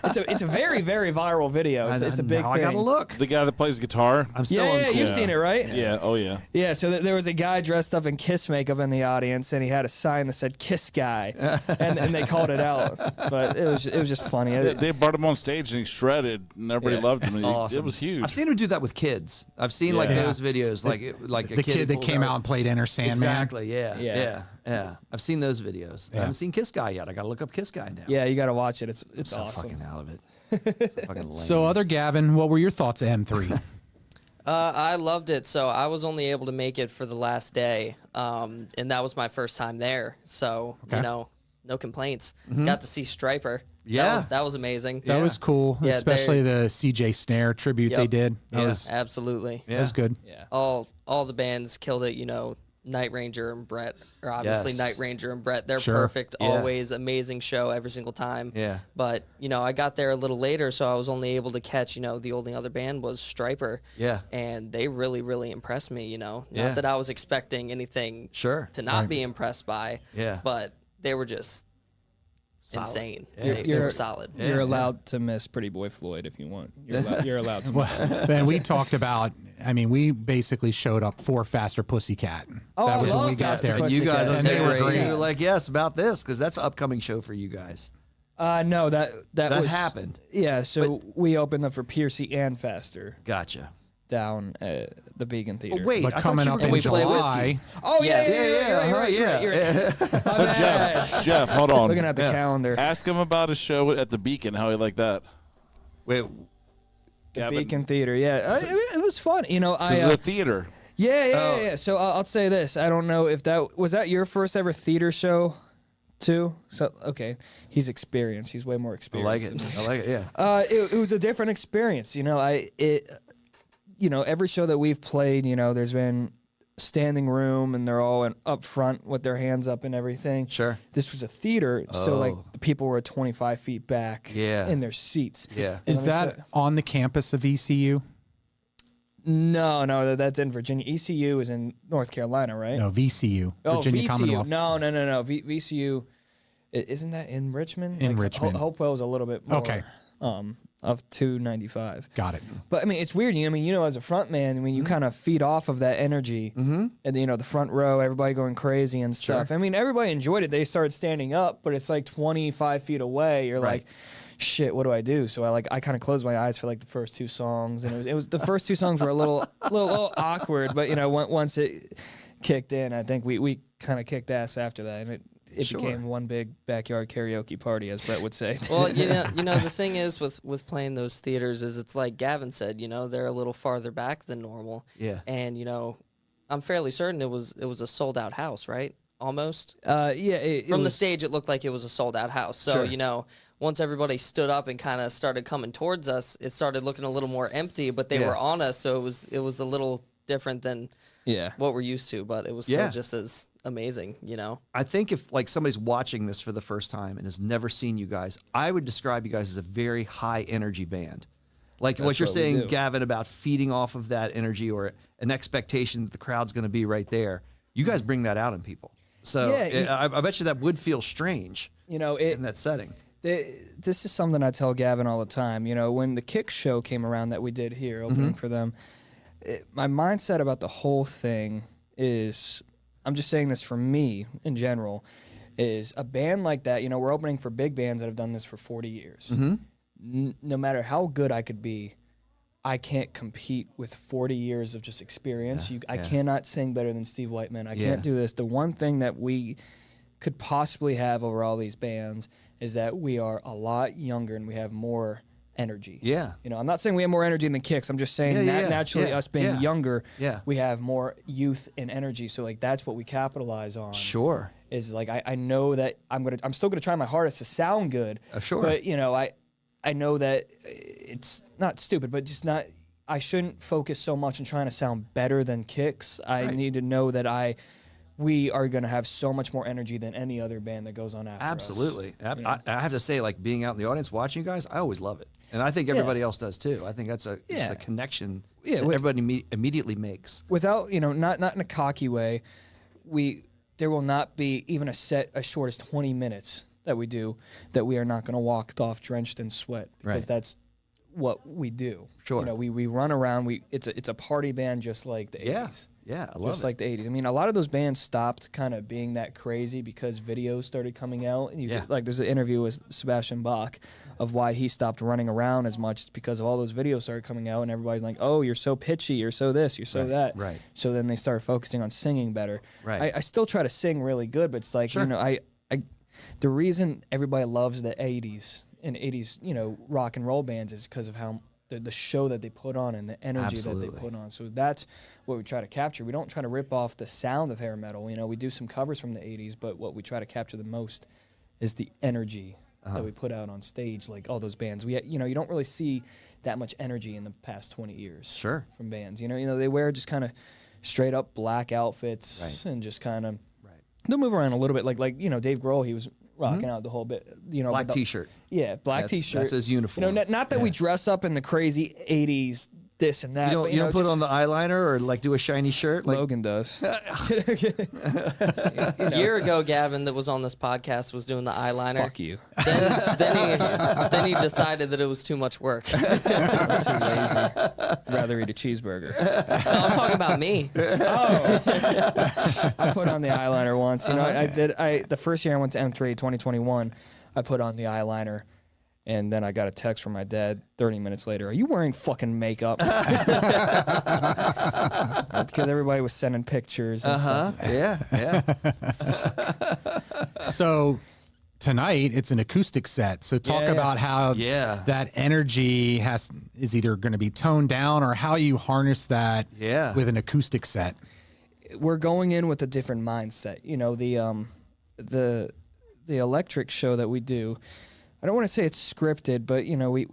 [SPEAKER 5] it's a very, very viral video. It's a big
[SPEAKER 3] now
[SPEAKER 5] thing.
[SPEAKER 3] I gotta look.
[SPEAKER 4] The guy that plays guitar.
[SPEAKER 3] I'm so
[SPEAKER 5] Yeah,
[SPEAKER 3] uncool.
[SPEAKER 5] you've seen it, right?
[SPEAKER 4] Yeah. Oh yeah.
[SPEAKER 5] Yeah, so there was a guy dressed up in Kiss makeup in the audience, and he had a sign that said "Kiss Guy," and they called it out. But it was just funny.
[SPEAKER 4] They brought him on stage and he shredded, and everybody
[SPEAKER 5] Yeah.
[SPEAKER 4] loved him.
[SPEAKER 3] Awesome.
[SPEAKER 4] It was huge.
[SPEAKER 3] I've seen him do that with kids. I've seen like
[SPEAKER 2] Yeah.
[SPEAKER 3] those videos, like a
[SPEAKER 2] The kid that
[SPEAKER 3] pulls
[SPEAKER 2] came out and played Enter Sandman.
[SPEAKER 3] Exactly. Yeah.
[SPEAKER 5] Yeah.
[SPEAKER 3] Yeah. Yeah. I've seen those videos. I
[SPEAKER 2] Yeah.
[SPEAKER 3] haven't seen Kiss Guy yet. I gotta look up Kiss Guy now.
[SPEAKER 5] Yeah, you got to watch it. It's
[SPEAKER 3] I'm so
[SPEAKER 5] awesome.
[SPEAKER 3] fucking out of it. So fucking lame.
[SPEAKER 2] So, other Gavin, what were your thoughts of M3?
[SPEAKER 6] I loved it. So I was only able to make it for the last day, and that was my first time there. So
[SPEAKER 2] Okay.
[SPEAKER 6] no complaints. Got to see Striper.
[SPEAKER 3] Yeah.
[SPEAKER 6] that was amazing.
[SPEAKER 2] That was cool,
[SPEAKER 6] Yeah,
[SPEAKER 2] especially the CJ Snare tribute
[SPEAKER 6] Yep.
[SPEAKER 2] they did. That
[SPEAKER 3] Yeah.
[SPEAKER 2] was
[SPEAKER 6] Absolutely.
[SPEAKER 3] Yeah.
[SPEAKER 2] that was good.
[SPEAKER 5] Yeah.
[SPEAKER 6] All the bands killed it. Night Ranger and Brett, or obviously
[SPEAKER 3] Yes.
[SPEAKER 6] Night Ranger and Brett. They're
[SPEAKER 2] Sure.
[SPEAKER 6] perfect.
[SPEAKER 3] Yeah.
[SPEAKER 6] Always amazing show every single time.
[SPEAKER 3] Yeah.
[SPEAKER 6] But I got there a little later, so I was only able to catch. The only other band was Striper.
[SPEAKER 3] Yeah.
[SPEAKER 6] And they really, really impressed me. Not
[SPEAKER 3] Yeah.
[SPEAKER 6] that I was expecting anything
[SPEAKER 3] Sure.
[SPEAKER 6] to not be impressed by.
[SPEAKER 3] Yeah.
[SPEAKER 6] But they were just
[SPEAKER 3] Solid.
[SPEAKER 6] insane.
[SPEAKER 3] Yeah.
[SPEAKER 6] They were solid.
[SPEAKER 5] You're allowed to miss Pretty Boy Floyd if you want. You're allowed to.
[SPEAKER 2] And we talked about, we basically showed up for Faster Pussycat.
[SPEAKER 5] Oh,
[SPEAKER 2] that
[SPEAKER 5] I
[SPEAKER 2] was when
[SPEAKER 5] love
[SPEAKER 2] we got
[SPEAKER 5] Faster
[SPEAKER 2] there.
[SPEAKER 5] Pussycat.
[SPEAKER 3] You guys, I was
[SPEAKER 2] And they
[SPEAKER 3] gonna
[SPEAKER 2] were
[SPEAKER 3] ask
[SPEAKER 2] great.
[SPEAKER 3] you, like, yes, about this, because that's an upcoming show for you guys.
[SPEAKER 5] No, that was
[SPEAKER 3] happened.
[SPEAKER 5] Yeah, so we opened up for Piercy and Faster
[SPEAKER 3] Gotcha.
[SPEAKER 5] down at the Beacon Theater.
[SPEAKER 3] Oh, wait.
[SPEAKER 2] But
[SPEAKER 3] I thought
[SPEAKER 2] coming
[SPEAKER 3] you were
[SPEAKER 2] up
[SPEAKER 3] gonna
[SPEAKER 2] in
[SPEAKER 6] we play
[SPEAKER 2] July,
[SPEAKER 5] Oh yeah,
[SPEAKER 6] Yes.
[SPEAKER 5] you're right,
[SPEAKER 3] yeah.
[SPEAKER 5] you're right.
[SPEAKER 4] So Jeff, hold on.
[SPEAKER 5] Looking at the calendar,
[SPEAKER 4] Ask him about his show at the Beacon. How he liked that?
[SPEAKER 3] Wait.
[SPEAKER 5] the
[SPEAKER 4] Gavin.
[SPEAKER 5] Beacon Theater. Yeah, it was fun.
[SPEAKER 4] This is a theater.
[SPEAKER 5] Yeah. So I'll say this. I don't know if that was your first ever theater show, 2. So okay, he's experienced. He's way more
[SPEAKER 3] I
[SPEAKER 5] experienced.
[SPEAKER 3] like it.
[SPEAKER 5] than me.
[SPEAKER 3] I like it. Yeah.
[SPEAKER 5] It was a different experience. Every show that we've played, there's been standing room and they're all up front with their hands up and everything.
[SPEAKER 3] Sure.
[SPEAKER 5] This was a theater, so like
[SPEAKER 3] Oh.
[SPEAKER 5] the people were 25 feet back in their seats.
[SPEAKER 3] Yeah.
[SPEAKER 2] Is that on the campus of ECU?
[SPEAKER 5] No, that's in Virginia. ECU is in North Carolina, right?
[SPEAKER 2] No, VCU, Virginia
[SPEAKER 5] VCU.
[SPEAKER 2] Commonwealth.
[SPEAKER 5] No. VCU, isn't that in Richmond?
[SPEAKER 2] In Richmond.
[SPEAKER 5] Hopewell is a little bit more.
[SPEAKER 2] Okay.
[SPEAKER 5] Of 295.
[SPEAKER 2] Got it.
[SPEAKER 5] But I mean, it's weird. As a front man, when you kind of feed off of that energy, and the front row, everybody going crazy and stuff.
[SPEAKER 3] Sure.
[SPEAKER 5] I mean, everybody enjoyed it. They started standing up, but it's like 25 feet away. You're
[SPEAKER 3] Right.
[SPEAKER 5] like, shit, what do I do? So I kind of closed my eyes for like the first 2 songs, and it was the first 2 songs were a little awkward, but once it kicked in, I think we kind of kicked ass after that, and it
[SPEAKER 3] Sure.
[SPEAKER 5] became one big backyard karaoke party, as Brett would say.
[SPEAKER 6] Well, the thing is with playing those theaters is it's like Gavin said, they're a little farther back than normal.
[SPEAKER 3] Yeah.
[SPEAKER 6] And I'm fairly certain it was a sold out house, right? Almost.
[SPEAKER 5] It
[SPEAKER 6] From the
[SPEAKER 5] was-
[SPEAKER 6] stage, it looked like it was a sold out house. So
[SPEAKER 3] Sure.
[SPEAKER 6] once everybody stood up and kind of started coming towards us, it started looking a little more empty. But they
[SPEAKER 3] Yeah.
[SPEAKER 6] were on us, so it was a little different than
[SPEAKER 5] Yeah.
[SPEAKER 6] what we're used to. But it was still
[SPEAKER 3] Yeah.
[SPEAKER 6] just as amazing,
[SPEAKER 3] I think if like somebody's watching this for the first time and has never seen you guys, I would describe you guys as a very high energy band. Like what you're
[SPEAKER 5] what we
[SPEAKER 3] saying,
[SPEAKER 5] do.
[SPEAKER 3] Gavin, about feeding off of that energy or an expectation that the crowd's going to be right there. You guys bring that out in people. So
[SPEAKER 5] Yeah,
[SPEAKER 3] I bet you that would feel strange in that setting.
[SPEAKER 5] This is something I tell Gavin all the time. When the Kick show came around that we did here, opening for them, my mindset about the whole thing is, I'm just saying this for me in general, is a band like that, we're opening for big bands that have done this for 40 years. No matter how good I could be, I can't compete with 40 years of just experience. I cannot sing better than Steve Whiteman. I can't do this. The one thing that we could possibly have over all these bands is that we are a lot younger and we have more energy.
[SPEAKER 3] Yeah.
[SPEAKER 5] I'm not saying we have more energy than the Kicks. I'm just saying naturally us being younger, we have more youth and energy. So like that's what we capitalize on.
[SPEAKER 3] Sure.
[SPEAKER 5] Is like I know that I'm still gonna try my hardest to sound good.
[SPEAKER 3] Sure.
[SPEAKER 5] But I know that it's not stupid, but just not. I shouldn't focus so much on trying to sound better than Kicks. I need to know that we are going to have so much more energy than any other band that goes on after us.
[SPEAKER 3] Absolutely. I have to say, like being out in the audience watching you guys, I always love it. And I think everybody else does too. I think that's just a connection that everybody immediately makes.
[SPEAKER 5] Without, not in a cocky way, there will not be even a set as short as 20 minutes that we do that we are not going to walk off drenched in sweat, because that's what we do.
[SPEAKER 3] Sure.
[SPEAKER 5] We run around. It's a party band just like the 80s.
[SPEAKER 3] Yeah, I love
[SPEAKER 5] Just
[SPEAKER 3] it.
[SPEAKER 5] like the 80s. I mean, a lot of those bands stopped kind of being that crazy because videos started coming out. And there's an interview with Sebastian Bach of why he stopped running around as much. It's because of all those videos started coming out, and everybody's like, oh, you're so pitchy, you're so this, you're so that.
[SPEAKER 3] Right.
[SPEAKER 5] So then they started focusing on singing better.
[SPEAKER 3] Right.
[SPEAKER 5] I still try to sing really good, but it's like, the reason everybody loves the 80s and 80s, rock and roll bands is because of how the show that they put on and the energy that they put on. So that's what we try to capture. We don't try to rip off the sound of hair metal. We do some covers from the 80s, but what we try to capture the most is the energy that we put out on stage, like all those bands. You don't really see that much energy in the past 20 years from bands. They wear just kind of straight up black outfits and just kind of they'll move around a little bit, like Dave Grohl, he was rocking out the whole bit.
[SPEAKER 3] Black T-shirt.
[SPEAKER 5] Yeah, black T-shirt.
[SPEAKER 3] That's his uniform.
[SPEAKER 5] Not that we dress up in the crazy 80s this and that.
[SPEAKER 3] You don't put
[SPEAKER 5] just
[SPEAKER 3] on the eyeliner or like do a shiny shirt? Like,
[SPEAKER 5] Logan does.
[SPEAKER 6] A year ago, Gavin, that was on this podcast, was doing the eyeliner.
[SPEAKER 5] Fuck you.
[SPEAKER 6] Then he decided that it was too much work.
[SPEAKER 5] I'm too lazy. Rather eat a cheeseburger.
[SPEAKER 6] No, I'm talking about me.
[SPEAKER 5] I put on the eyeliner once. The first year I went to M3, 2021, I put on the eyeliner. And then I got a text from my dad 30 minutes later. Are you wearing fucking makeup? Because everybody was sending pictures and stuff.
[SPEAKER 3] Yeah.
[SPEAKER 2] So tonight it's an acoustic set. So talk about how that energy is either going to be toned down or how you harness that with an acoustic set.
[SPEAKER 5] We're going in with a different mindset. the electric show that we do, I don't want to say it's scripted, but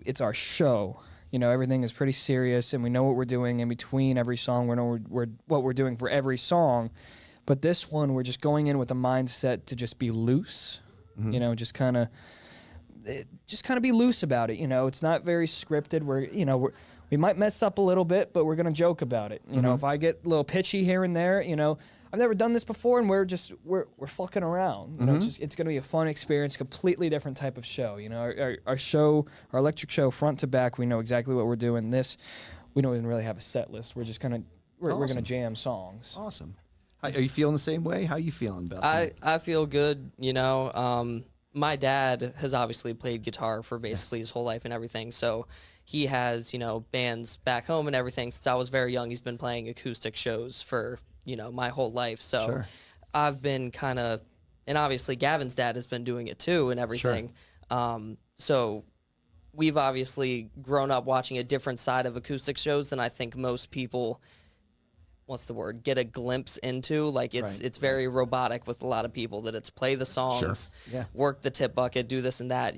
[SPEAKER 5] it's our show. Everything is pretty serious, and we know what we're doing in between every song. We know what we're doing for every song. But this one, we're just going in with a mindset to just be loose. Just kind of be loose about it. It's not very scripted. We might mess up a little bit, but we're gonna joke about it. If I get a little pitchy here and there, I've never done this before, and we're fucking around. It's gonna be a fun experience, completely different type of show. Our show, our electric show, front to back, we know exactly what we're doing. This, we don't even really have a set list. We're just we're gonna jam songs.
[SPEAKER 3] Awesome. Are you feeling the same way? How are you feeling about that?
[SPEAKER 6] I feel good. My dad has obviously played guitar for basically his whole life and everything, so he has bands back home and everything. Since I was very young, he's been playing acoustic shows for my whole life. So I've been and obviously Gavin's dad has been doing it too and everything. So we've obviously grown up watching a different side of acoustic shows than I think most people, get a glimpse into. Like it's very robotic with a lot of people, that it's play the songs, work the tip bucket, do this and that.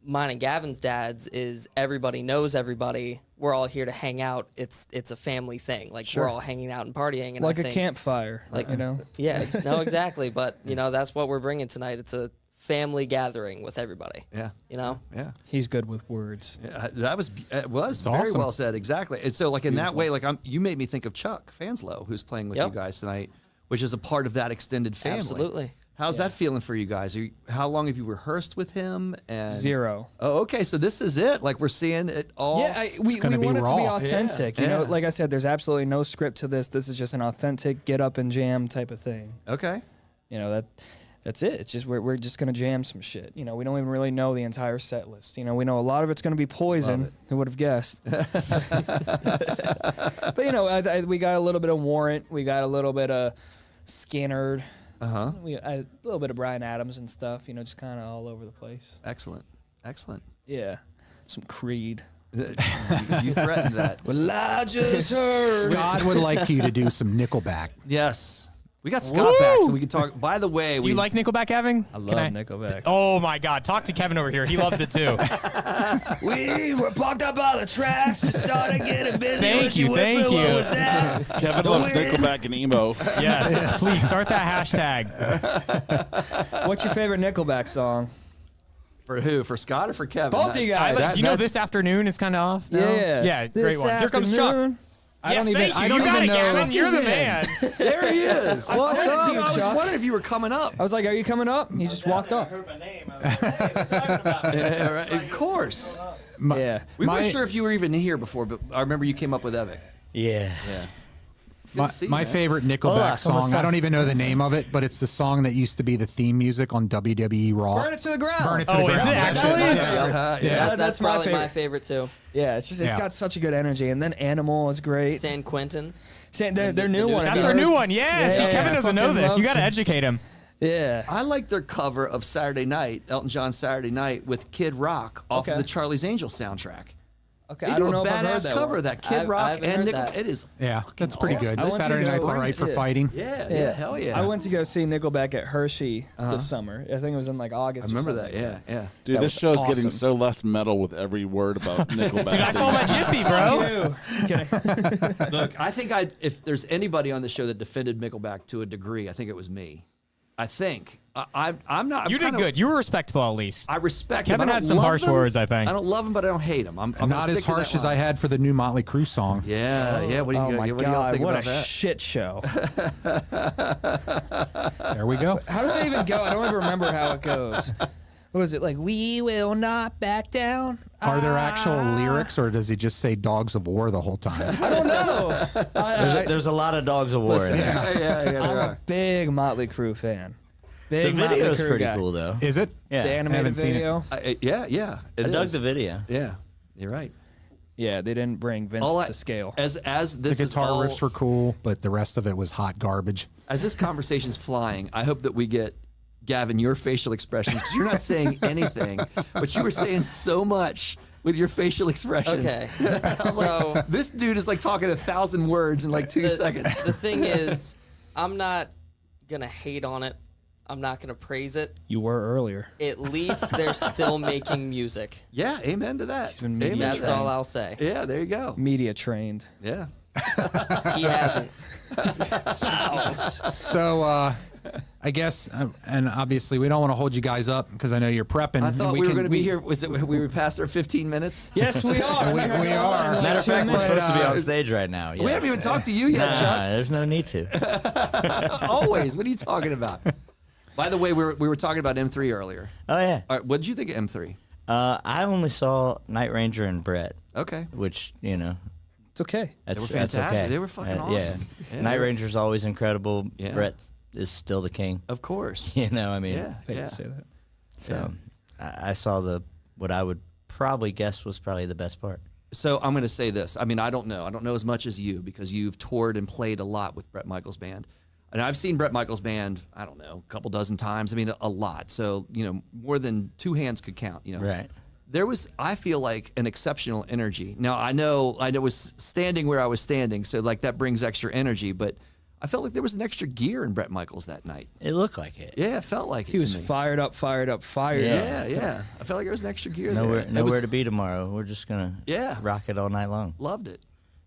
[SPEAKER 6] Mine and Gavin's dad's is everybody knows everybody. We're all here to hang out. It's a family thing. We're all hanging out and partying. And
[SPEAKER 5] like a campfire,
[SPEAKER 6] Yeah, no, exactly. But that's what we're bringing tonight. It's a family gathering with everybody.
[SPEAKER 3] Yeah. Yeah.
[SPEAKER 5] He's good with words.
[SPEAKER 3] Yeah, that was very
[SPEAKER 2] awesome.
[SPEAKER 3] well said. Exactly. And so, in that way, you made me think of Chuck Fanslow, who's playing with you guys tonight, which is a part of that extended family.
[SPEAKER 6] Absolutely.
[SPEAKER 3] How's that feeling for you guys? How long have you rehearsed with him? And
[SPEAKER 5] 0.
[SPEAKER 3] Oh, okay. So this is it. We're seeing it all.
[SPEAKER 5] Yeah, we want it to be authentic.
[SPEAKER 3] Yeah.
[SPEAKER 5] Like I said, there's absolutely no script to this. This is just an authentic get up and jam type of thing.
[SPEAKER 3] Okay.
[SPEAKER 5] That's it. It's just we're just gonna jam some shit. We don't even really know the entire set list. We know a lot of it's gonna be Poison. Who would have guessed? But we got a little bit of Warrant. We got a little bit of Skinnerd. A little bit of Bryan Adams and stuff. Just kind of all over the place.
[SPEAKER 3] Excellent.
[SPEAKER 5] Yeah. Some Creed.
[SPEAKER 3] You threatened that.
[SPEAKER 5] Well, I just heard.
[SPEAKER 2] Scott would like you to do some Nickelback.
[SPEAKER 3] Yes. We got Scott back, so we can talk. By the way,
[SPEAKER 7] Do you like Nickelback, Gavin?
[SPEAKER 5] I love Nickelback.
[SPEAKER 7] Oh my God! Talk to Kevin over here. He loves it too.
[SPEAKER 5] We were parked up on the tracks, just started getting busy.
[SPEAKER 7] Thank you.
[SPEAKER 4] Kevin loves Nickelback and emo.
[SPEAKER 7] Yes. Please start that hashtag.
[SPEAKER 5] What's your favorite Nickelback song?
[SPEAKER 3] For who? For Scott or for Kevin?
[SPEAKER 5] Both of you guys.
[SPEAKER 7] Do you know This Afternoon is kind of off?
[SPEAKER 5] Yeah.
[SPEAKER 7] Yeah, great one. Here comes Chuck.
[SPEAKER 5] Yes,
[SPEAKER 7] thank you.
[SPEAKER 2] I don't
[SPEAKER 7] You got
[SPEAKER 2] even
[SPEAKER 7] it,
[SPEAKER 2] know.
[SPEAKER 7] Gavin. You're the man.
[SPEAKER 3] There he is.
[SPEAKER 5] I
[SPEAKER 3] What's
[SPEAKER 5] said it
[SPEAKER 3] up?
[SPEAKER 5] to you,
[SPEAKER 3] I was
[SPEAKER 5] Chuck.
[SPEAKER 3] wondering if you were coming up.
[SPEAKER 5] I was like, "Are you coming up?" He just walked up.
[SPEAKER 4] I heard my name. I was like, hey, what's talking about?
[SPEAKER 3] Yeah, right. Of course.
[SPEAKER 5] Yeah.
[SPEAKER 3] We weren't sure if you were even here before, but I remember you came up with Evick.
[SPEAKER 8] Yeah.
[SPEAKER 3] Yeah. Good to see you,
[SPEAKER 2] My
[SPEAKER 3] man.
[SPEAKER 2] favorite Nickelback song, I don't even know the name of it, but it's the song that used to be the theme music on WWE Raw.
[SPEAKER 5] Burn it to the ground.
[SPEAKER 2] Burn it to
[SPEAKER 7] Oh,
[SPEAKER 2] the
[SPEAKER 7] is
[SPEAKER 2] ground.
[SPEAKER 7] it actually?
[SPEAKER 5] Yeah,
[SPEAKER 6] That's
[SPEAKER 5] my
[SPEAKER 6] probably
[SPEAKER 5] favorite.
[SPEAKER 6] my favorite too.
[SPEAKER 5] Yeah, it's got such a good energy. And then Animal is great.
[SPEAKER 6] San Quentin.
[SPEAKER 5] Their new one.
[SPEAKER 7] That's their new one. Yeah. See, Kevin doesn't know
[SPEAKER 5] fucking
[SPEAKER 7] this. You
[SPEAKER 5] love
[SPEAKER 7] got to educate him.
[SPEAKER 5] Yeah.
[SPEAKER 3] I like their cover of Saturday Night, Elton John's Saturday Night, with Kid Rock off of
[SPEAKER 5] Okay.
[SPEAKER 3] the Charlie's Angels soundtrack.
[SPEAKER 5] Okay,
[SPEAKER 3] They
[SPEAKER 5] I
[SPEAKER 3] do
[SPEAKER 5] don't know
[SPEAKER 3] a
[SPEAKER 5] if I've heard
[SPEAKER 3] badass
[SPEAKER 5] that
[SPEAKER 3] cover
[SPEAKER 5] one.
[SPEAKER 3] of that Kid
[SPEAKER 6] I
[SPEAKER 3] Rock
[SPEAKER 6] haven't
[SPEAKER 3] and
[SPEAKER 6] heard
[SPEAKER 3] Nickel.
[SPEAKER 6] that.
[SPEAKER 3] It is.
[SPEAKER 2] Yeah, that's pretty
[SPEAKER 3] awesome.
[SPEAKER 2] good.
[SPEAKER 5] I went to
[SPEAKER 2] Saturday
[SPEAKER 5] go-
[SPEAKER 2] night's all right for
[SPEAKER 5] yeah.
[SPEAKER 2] fighting.
[SPEAKER 3] Yeah, hell yeah.
[SPEAKER 5] I went to go see Nickelback at Hershey this summer. I think it was in August.
[SPEAKER 3] I remember
[SPEAKER 5] or
[SPEAKER 3] that.
[SPEAKER 5] something.
[SPEAKER 3] Yeah.
[SPEAKER 4] Dude,
[SPEAKER 5] That
[SPEAKER 4] this
[SPEAKER 5] was
[SPEAKER 4] show's
[SPEAKER 5] awesome.
[SPEAKER 4] getting so less metal with every word about Nickelback.
[SPEAKER 7] Dude, I saw him at Jiffy, bro.
[SPEAKER 5] Okay.
[SPEAKER 3] Look, I think if there's anybody on the show that defended Nickelback to a degree, I think it was me. I think. I'm not.
[SPEAKER 7] You did
[SPEAKER 3] kinda-
[SPEAKER 7] good. You were respectful at least.
[SPEAKER 3] I respect
[SPEAKER 7] Kevin
[SPEAKER 3] him. I
[SPEAKER 7] had
[SPEAKER 3] don't
[SPEAKER 7] some
[SPEAKER 3] love
[SPEAKER 7] harsh
[SPEAKER 3] them.
[SPEAKER 7] words, I think.
[SPEAKER 3] I don't love him, but I don't hate him. I'm
[SPEAKER 2] Not
[SPEAKER 3] gonna
[SPEAKER 2] as
[SPEAKER 3] stick to that
[SPEAKER 2] harsh as I
[SPEAKER 3] line.
[SPEAKER 2] had for the new Motley Crue song.
[SPEAKER 3] Yeah. What do you,
[SPEAKER 5] Oh my
[SPEAKER 3] what do y'all
[SPEAKER 5] God!
[SPEAKER 3] think
[SPEAKER 5] What
[SPEAKER 3] about
[SPEAKER 5] a
[SPEAKER 3] that?
[SPEAKER 5] shit show.
[SPEAKER 2] There we go.
[SPEAKER 5] How does it even go? I don't even remember how it goes. What was it like? We will not back down.
[SPEAKER 2] Are there actual lyrics, or does he just say "Dogs of War" the whole time?
[SPEAKER 5] I don't know.
[SPEAKER 8] There's a lot of dogs of war in there.
[SPEAKER 3] yeah, there
[SPEAKER 5] I'm
[SPEAKER 3] are.
[SPEAKER 5] a big Motley Crue fan.
[SPEAKER 8] The
[SPEAKER 5] Big Motley
[SPEAKER 8] video's
[SPEAKER 5] Crue
[SPEAKER 8] pretty
[SPEAKER 5] guy.
[SPEAKER 8] cool, though.
[SPEAKER 2] Is it?
[SPEAKER 8] Yeah.
[SPEAKER 5] The
[SPEAKER 2] I
[SPEAKER 5] animated
[SPEAKER 2] haven't seen it.
[SPEAKER 5] video.
[SPEAKER 3] Yeah.
[SPEAKER 8] I
[SPEAKER 3] It
[SPEAKER 8] dug
[SPEAKER 3] is.
[SPEAKER 8] the video.
[SPEAKER 3] Yeah, you're right.
[SPEAKER 5] Yeah, they didn't bring Vince
[SPEAKER 3] All
[SPEAKER 5] to scale.
[SPEAKER 3] As
[SPEAKER 2] The
[SPEAKER 3] this is
[SPEAKER 2] guitar
[SPEAKER 3] all,
[SPEAKER 2] riffs were cool, but the rest of it was hot garbage.
[SPEAKER 3] as this conversation's flying, I hope that we get Gavin your facial expressions because you're not saying anything, but you were saying so much with your facial expressions.
[SPEAKER 6] Okay.
[SPEAKER 3] I'm
[SPEAKER 6] So
[SPEAKER 3] like, this dude is like talking 1,000 words in like 2 seconds.
[SPEAKER 6] the thing is, I'm not gonna hate on it. I'm not going to praise it.
[SPEAKER 5] You were earlier.
[SPEAKER 6] At least they're still making music.
[SPEAKER 3] Yeah, amen to that.
[SPEAKER 5] He's been media
[SPEAKER 3] Amen to
[SPEAKER 6] That's
[SPEAKER 3] that.
[SPEAKER 6] all I'll say.
[SPEAKER 3] Yeah, there you go.
[SPEAKER 5] Media trained.
[SPEAKER 3] Yeah.
[SPEAKER 6] He hasn't.
[SPEAKER 2] So I guess, and obviously we don't want to hold you guys up because I know you're prepping.
[SPEAKER 3] I
[SPEAKER 2] and
[SPEAKER 3] thought we were
[SPEAKER 2] can-
[SPEAKER 3] going to be here. Was it we were past our 15 minutes?
[SPEAKER 5] Yes, we are.
[SPEAKER 2] We are.
[SPEAKER 8] Matter of fact, we're
[SPEAKER 2] But,
[SPEAKER 8] supposed to be on stage right now.
[SPEAKER 3] We haven't even talked to you yet,
[SPEAKER 8] Nah,
[SPEAKER 3] Chuck.
[SPEAKER 8] there's no need to.
[SPEAKER 3] Always. What are you talking about? By the way, we were talking about M3 earlier.
[SPEAKER 8] Oh yeah.
[SPEAKER 3] All right, what did you think of M3?
[SPEAKER 8] I only saw Night Ranger and Brett,
[SPEAKER 3] Okay.
[SPEAKER 8] which
[SPEAKER 5] It's okay.
[SPEAKER 8] that's
[SPEAKER 3] were
[SPEAKER 8] that's
[SPEAKER 3] fantastic.
[SPEAKER 8] okay.
[SPEAKER 3] They were fucking awesome.
[SPEAKER 8] Yeah.
[SPEAKER 3] Yeah,
[SPEAKER 8] Night
[SPEAKER 3] they were-
[SPEAKER 8] Ranger's always incredible.
[SPEAKER 3] Yeah.
[SPEAKER 8] Brett is still the king.
[SPEAKER 3] Of course.
[SPEAKER 8] I mean,
[SPEAKER 3] Yeah.
[SPEAKER 5] Hate
[SPEAKER 3] Yeah.
[SPEAKER 5] to say that.
[SPEAKER 8] so I saw what I would probably guess was probably the best part.
[SPEAKER 3] So I'm going to say this. I mean, I don't know. I don't know as much as you because you've toured and played a lot with Bret Michaels' band. And I've seen Bret Michaels' band, I don't know, a couple dozen times. I mean, a lot. So, more than two hands could count,
[SPEAKER 8] Right.
[SPEAKER 3] There was, I feel like, an exceptional energy. Now, I know I was standing where I was standing, so like that brings extra energy, but I felt like there was an extra gear in Bret Michaels that night.
[SPEAKER 8] It looked like it.
[SPEAKER 3] Yeah, it felt like it
[SPEAKER 5] He was
[SPEAKER 3] to me.
[SPEAKER 5] fired up.
[SPEAKER 3] Yeah, yeah. I felt like there was an extra gear there.
[SPEAKER 8] Nowhere to be tomorrow. We're just gonna rock it all night long.
[SPEAKER 3] Loved it.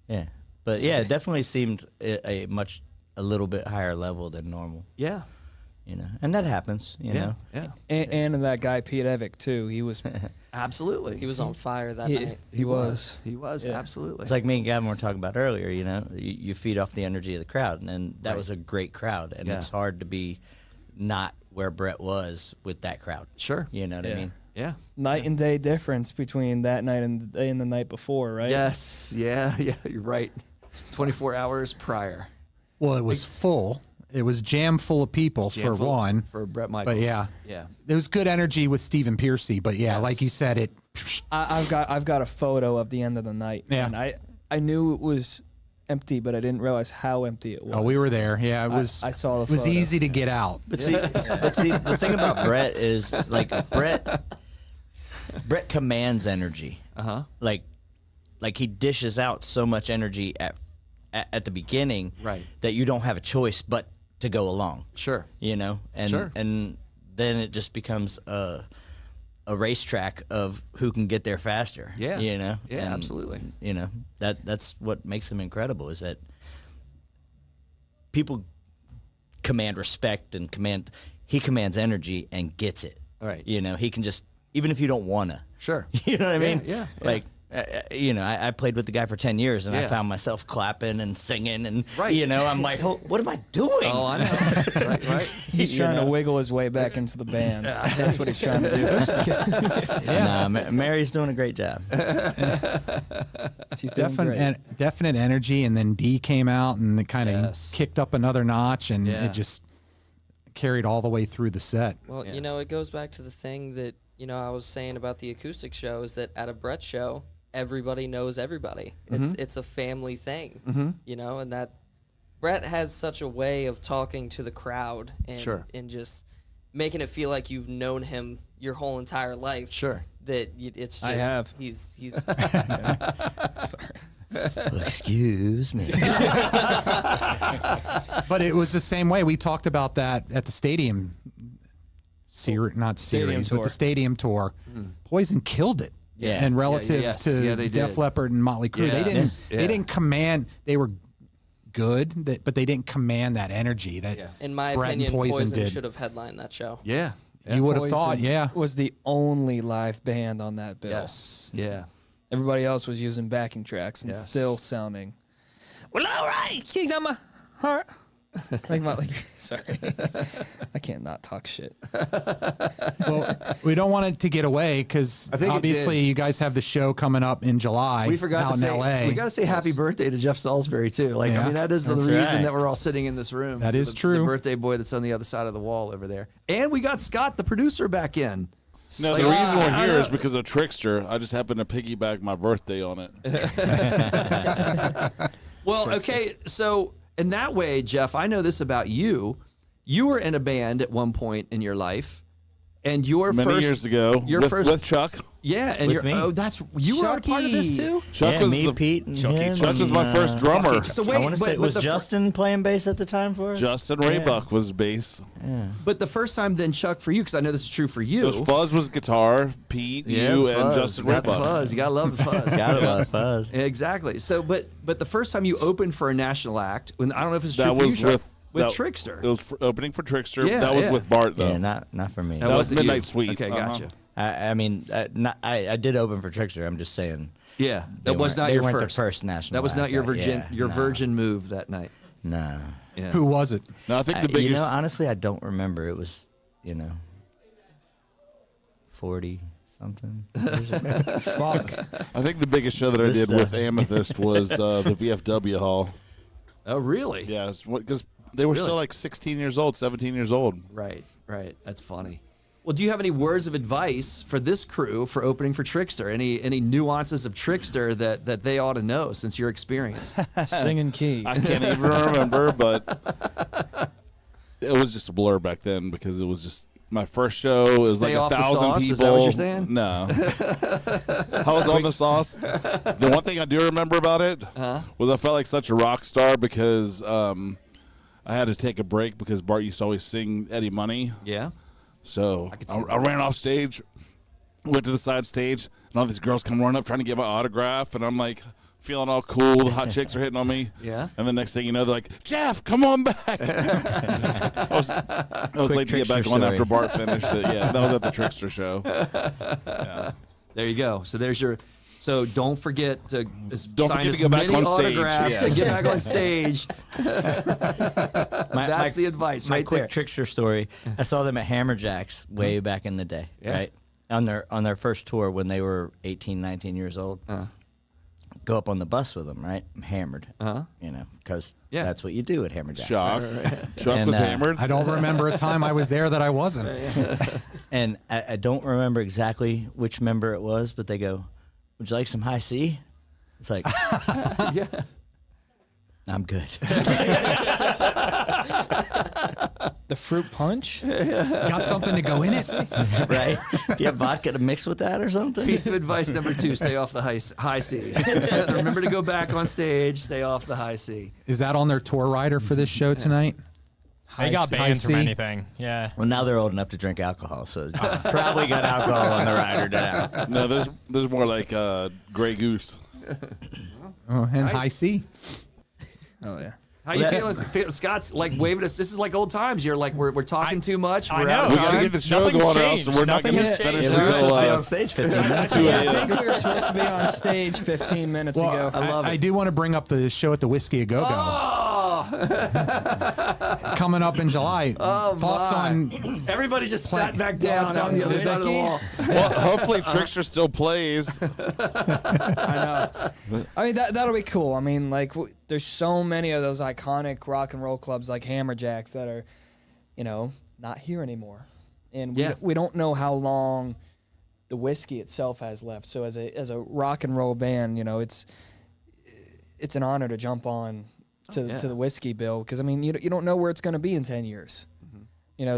[SPEAKER 8] Yeah, but yeah, it definitely seemed a little bit higher level than normal.
[SPEAKER 3] Yeah.
[SPEAKER 8] And that happens. You know.
[SPEAKER 3] Yeah.
[SPEAKER 5] And that guy Pete Evick too. He was.
[SPEAKER 3] Absolutely.
[SPEAKER 6] He was on fire that night.
[SPEAKER 5] He was.
[SPEAKER 3] He was,
[SPEAKER 5] Yeah.
[SPEAKER 3] absolutely.
[SPEAKER 8] It's like me and Gavin were talking about earlier. You feed off the energy of the crowd, and that was a great crowd, and
[SPEAKER 3] Yeah.
[SPEAKER 8] it's hard to be not where Brett was with that crowd.
[SPEAKER 3] Sure.
[SPEAKER 8] You know what I mean?
[SPEAKER 3] Yeah.
[SPEAKER 5] Night and day difference between that night and the night before, right?
[SPEAKER 3] Yes. Yeah. Yeah. You're right. 24 hours prior.
[SPEAKER 2] Well, it was full. It was jam full of people for
[SPEAKER 3] Jam full
[SPEAKER 2] one.
[SPEAKER 3] For Bret Michaels.
[SPEAKER 2] But yeah,
[SPEAKER 3] Yeah.
[SPEAKER 2] there was good energy with Stephen Piercy. But yeah, like you said, it.
[SPEAKER 5] I've got a photo of the end of the night.
[SPEAKER 2] Yeah.
[SPEAKER 5] And I knew it was empty, but I didn't realize how empty it was.
[SPEAKER 2] Oh, we were there. Yeah, it was.
[SPEAKER 5] I saw the
[SPEAKER 2] It was
[SPEAKER 5] photo.
[SPEAKER 2] easy to get out.
[SPEAKER 8] But see, the thing about Brett is like Brett commands energy. Like he dishes out so much energy at the beginning,
[SPEAKER 3] Right.
[SPEAKER 8] that you don't have a choice but to go along.
[SPEAKER 3] Sure.
[SPEAKER 8] And
[SPEAKER 3] Sure.
[SPEAKER 8] and then it just becomes a racetrack of who can get there faster.
[SPEAKER 3] Yeah. Yeah,
[SPEAKER 8] And,
[SPEAKER 3] absolutely.
[SPEAKER 8] That's what makes him incredible, is that people command respect and he commands energy and gets it.
[SPEAKER 3] Right.
[SPEAKER 8] He can just, even if you don't wanna.
[SPEAKER 3] Sure.
[SPEAKER 8] You know what I mean?
[SPEAKER 3] Yeah.
[SPEAKER 8] Like, I played with the guy for 10 years, and I
[SPEAKER 3] Yeah.
[SPEAKER 8] found myself clapping and singing, and
[SPEAKER 3] Right.
[SPEAKER 8] I'm like, oh, what am I doing?
[SPEAKER 3] Oh, I know. Right.
[SPEAKER 5] He's trying to wiggle his way back into the band. That's what he's trying to do.
[SPEAKER 8] Nah, Mary's doing a great job.
[SPEAKER 5] She's doing great.
[SPEAKER 2] Definite energy, and then D came out and it kind of
[SPEAKER 3] Yes.
[SPEAKER 2] kicked up another notch, and
[SPEAKER 3] Yeah.
[SPEAKER 2] it just carried all the way through the set.
[SPEAKER 6] Well, it goes back to the thing that, I was saying about the acoustic show is that at a Brett show, everybody knows everybody. It's a family thing, and that Brett has such a way of talking to the crowd and,
[SPEAKER 3] Sure.
[SPEAKER 6] and just making it feel like you've known him your whole entire life.
[SPEAKER 3] Sure.
[SPEAKER 6] That it's just,
[SPEAKER 5] I have.
[SPEAKER 6] he's
[SPEAKER 8] Excuse me.
[SPEAKER 2] But it was the same way. We talked about that at the stadium not series, but
[SPEAKER 5] tour.
[SPEAKER 2] the stadium tour. Poison killed it.
[SPEAKER 8] Yeah.
[SPEAKER 2] And relative
[SPEAKER 3] yes.
[SPEAKER 2] to
[SPEAKER 3] Yeah, they
[SPEAKER 2] Def
[SPEAKER 3] did.
[SPEAKER 2] Leppard and Motley Crue,
[SPEAKER 3] Yes.
[SPEAKER 2] they didn't command. They were good, but they didn't command that energy that
[SPEAKER 6] in my
[SPEAKER 2] Brett and
[SPEAKER 6] opinion,
[SPEAKER 2] Poison
[SPEAKER 6] Poison
[SPEAKER 2] did.
[SPEAKER 6] should have headlined that show.
[SPEAKER 3] Yeah.
[SPEAKER 2] You would have thought, yeah.
[SPEAKER 5] Was the only live band on that bill.
[SPEAKER 3] Yes. Yeah.
[SPEAKER 5] Everybody else was using backing tracks and
[SPEAKER 3] Yes.
[SPEAKER 5] still sounding. Well, all right, King on my heart. Sorry, I can't not talk shit.
[SPEAKER 2] Well, we don't want it to get away because
[SPEAKER 3] I think it
[SPEAKER 2] obviously
[SPEAKER 3] did.
[SPEAKER 2] you guys have the show coming up in July.
[SPEAKER 3] We forgot
[SPEAKER 2] out
[SPEAKER 3] to
[SPEAKER 2] in
[SPEAKER 3] say
[SPEAKER 2] LA.
[SPEAKER 3] we got to say happy birthday to Jeff Salisbury too. Like
[SPEAKER 2] Yeah.
[SPEAKER 3] I mean that is the
[SPEAKER 8] That's
[SPEAKER 3] reason
[SPEAKER 8] right.
[SPEAKER 3] that we're all sitting in this room.
[SPEAKER 2] That is
[SPEAKER 3] The
[SPEAKER 2] true.
[SPEAKER 3] birthday boy that's on the other side of the wall over there. And we got Scott the producer back in.
[SPEAKER 4] No, the reason we're here is because of Trickster. I just happened to piggyback my birthday on it.
[SPEAKER 3] Well, okay, so in that way, Jeff, I know this about you. You were in a band at one point in your life, And your
[SPEAKER 4] many
[SPEAKER 3] first
[SPEAKER 4] years ago
[SPEAKER 3] your
[SPEAKER 4] with,
[SPEAKER 3] first
[SPEAKER 4] with Chuck.
[SPEAKER 3] yeah, and
[SPEAKER 8] With
[SPEAKER 3] you're
[SPEAKER 8] me.
[SPEAKER 3] you were a part of this too.
[SPEAKER 4] Chuck
[SPEAKER 8] yeah,
[SPEAKER 4] was
[SPEAKER 8] me,
[SPEAKER 4] the,
[SPEAKER 8] Pete, and
[SPEAKER 7] Chucky.
[SPEAKER 8] him,
[SPEAKER 4] Chuck was my
[SPEAKER 8] and,
[SPEAKER 4] first drummer.
[SPEAKER 3] So
[SPEAKER 8] I
[SPEAKER 3] wait,
[SPEAKER 8] want to say it was Justin playing bass at the time for us.
[SPEAKER 4] Justin Raybuck was bass.
[SPEAKER 3] But the first time then Chuck for you, because I know this is true for
[SPEAKER 4] It
[SPEAKER 3] you.
[SPEAKER 4] was Fuzz was guitar, Pete,
[SPEAKER 3] Yeah,
[SPEAKER 4] you,
[SPEAKER 3] the
[SPEAKER 4] and
[SPEAKER 3] fuzz.
[SPEAKER 4] Justin
[SPEAKER 3] You got the
[SPEAKER 4] Raybuck.
[SPEAKER 3] fuzz. You gotta love the fuzz.
[SPEAKER 8] Got a lot of fuzz.
[SPEAKER 3] Exactly. So, but the first time you opened for a national act, when I don't know if it's true
[SPEAKER 4] That
[SPEAKER 3] for you,
[SPEAKER 4] was
[SPEAKER 3] Chuck, with
[SPEAKER 4] that-
[SPEAKER 3] Trickster.
[SPEAKER 4] It was opening for Trickster.
[SPEAKER 3] Yeah,
[SPEAKER 4] that was
[SPEAKER 3] yeah.
[SPEAKER 4] with Bart though.
[SPEAKER 8] Yeah, not for me.
[SPEAKER 4] That was
[SPEAKER 3] wasn't you.
[SPEAKER 4] Midnight Suite.
[SPEAKER 3] Okay,
[SPEAKER 4] Uh-huh.
[SPEAKER 3] gotcha.
[SPEAKER 8] I mean, I did open for Trickster. I'm just saying.
[SPEAKER 3] Yeah,
[SPEAKER 8] They
[SPEAKER 3] that was
[SPEAKER 8] weren't-
[SPEAKER 3] not
[SPEAKER 8] they
[SPEAKER 3] your
[SPEAKER 8] weren't the
[SPEAKER 3] first.
[SPEAKER 8] first national
[SPEAKER 3] That was not
[SPEAKER 8] act,
[SPEAKER 3] your
[SPEAKER 8] yeah,
[SPEAKER 3] your
[SPEAKER 8] no.
[SPEAKER 3] virgin move that night.
[SPEAKER 8] No.
[SPEAKER 3] Yeah.
[SPEAKER 2] Who was it?
[SPEAKER 4] No, I think the biggest.
[SPEAKER 8] You know, honestly, I don't remember. It was, 40 something.
[SPEAKER 5] Fuck.
[SPEAKER 4] I think the biggest show that I
[SPEAKER 8] This
[SPEAKER 4] did with
[SPEAKER 8] stuff.
[SPEAKER 4] Amethyst was the VFW Hall.
[SPEAKER 3] Oh, really?
[SPEAKER 4] Yeah, because they were
[SPEAKER 3] Really?
[SPEAKER 4] still like 16 years old, 17 years old.
[SPEAKER 3] Right. Right. That's funny. Well, do you have any words of advice for this crew for opening for Trickster? Any nuances of Trickster that they ought to know since you're experienced?
[SPEAKER 5] Singing key.
[SPEAKER 4] I can't even remember, but it was just a blur back then because it was just my first show. It was
[SPEAKER 3] Stay
[SPEAKER 4] like
[SPEAKER 3] off the
[SPEAKER 4] 1,000
[SPEAKER 3] sauce?
[SPEAKER 4] people.
[SPEAKER 3] Is that what you're saying?
[SPEAKER 4] No, I was on the sauce. The one thing I do remember about it was I felt like such a rock star because I had to take a break because Bart used to always sing Eddie Money.
[SPEAKER 3] Yeah.
[SPEAKER 4] So
[SPEAKER 3] could see
[SPEAKER 4] I ran off stage, went to the side stage, and all these girls come running up trying to get my autograph, and I'm like feeling all cool. The hot chicks are hitting on me.
[SPEAKER 3] Yeah.
[SPEAKER 4] And the next thing you know, they're like, "Jeff, come on back." I was late to get back
[SPEAKER 8] Trickster
[SPEAKER 4] on
[SPEAKER 8] story.
[SPEAKER 4] after Bart finished it. Yeah, that was at the Trickster show.
[SPEAKER 3] There you go. So there's your. So don't forget to
[SPEAKER 4] Don't
[SPEAKER 3] sign
[SPEAKER 4] forget
[SPEAKER 3] as
[SPEAKER 4] to get back
[SPEAKER 3] many
[SPEAKER 4] on stage.
[SPEAKER 3] autographs
[SPEAKER 4] Yeah.
[SPEAKER 3] and get back on stage.
[SPEAKER 8] My-
[SPEAKER 3] That's
[SPEAKER 8] my-
[SPEAKER 3] the advice
[SPEAKER 8] My
[SPEAKER 3] right
[SPEAKER 8] quick
[SPEAKER 3] there.
[SPEAKER 8] Trickster story. I saw them at Hammerjacks way back in the day,
[SPEAKER 3] Yeah.
[SPEAKER 8] right? On their first tour when they were 18, 19 years old. Go up on the bus with them, right? I'm hammered, because
[SPEAKER 3] Yeah.
[SPEAKER 8] that's what you do at Hammerjacks.
[SPEAKER 4] Shock. Chuck
[SPEAKER 8] And,
[SPEAKER 4] was hammered.
[SPEAKER 2] I don't remember a time I was there that I wasn't.
[SPEAKER 8] And I don't remember exactly which member it was, but they go, "Would you like some high C?" It's like,
[SPEAKER 3] Yeah.
[SPEAKER 8] I'm good.
[SPEAKER 5] The fruit punch?
[SPEAKER 2] Got something to go in it?
[SPEAKER 8] Right? Do you have vodka to mix with that or something?
[SPEAKER 3] Piece of advice number 2: stay off the high C. Remember to go back on stage. Stay off the high C.
[SPEAKER 2] Is that on their tour rider for this show tonight?
[SPEAKER 7] They got
[SPEAKER 2] High
[SPEAKER 7] banned from
[SPEAKER 2] C.
[SPEAKER 7] anything. Yeah.
[SPEAKER 8] Well, now they're old enough to drink alcohol, so probably got alcohol on the rider now.
[SPEAKER 4] No, there's more like Grey Goose.
[SPEAKER 2] Oh, and high C.
[SPEAKER 5] Oh, yeah.
[SPEAKER 3] How you feeling? Scott's like waving us. This is like old times. You're like we're talking too much.
[SPEAKER 7] I
[SPEAKER 3] We're out of
[SPEAKER 7] know.
[SPEAKER 4] We gotta
[SPEAKER 3] time.
[SPEAKER 4] get the show
[SPEAKER 7] Nothing's
[SPEAKER 4] going, or else
[SPEAKER 7] changed.
[SPEAKER 4] we're not
[SPEAKER 7] Nothing
[SPEAKER 4] gonna
[SPEAKER 7] has
[SPEAKER 4] finish
[SPEAKER 7] changed.
[SPEAKER 8] Yeah, we were
[SPEAKER 4] until
[SPEAKER 8] supposed to be on stage 15 minutes
[SPEAKER 4] 2
[SPEAKER 8] ago.
[SPEAKER 5] I
[SPEAKER 4] a.m.
[SPEAKER 5] think we were supposed to be on stage 15 minutes ago.
[SPEAKER 2] I do want to bring up the show at the Whiskey A Go Go
[SPEAKER 3] Oh,
[SPEAKER 2] coming up in July. Thoughts
[SPEAKER 3] my.
[SPEAKER 2] on
[SPEAKER 3] everybody just sat back down
[SPEAKER 5] Thoughts
[SPEAKER 3] on
[SPEAKER 5] on
[SPEAKER 3] the
[SPEAKER 5] the
[SPEAKER 3] other side of the
[SPEAKER 5] whiskey?
[SPEAKER 3] wall.
[SPEAKER 4] Well, hopefully Trickster still plays.
[SPEAKER 5] I know. I mean, that'll be cool. I mean, like, there's so many of those iconic rock and roll clubs like Hammerjacks that are, not here anymore. And we don't know how long the whiskey itself has left. So as a rock and roll band, it's an honor to jump on to the whiskey bill because, I mean, you don't know where it's going to be in 10 years.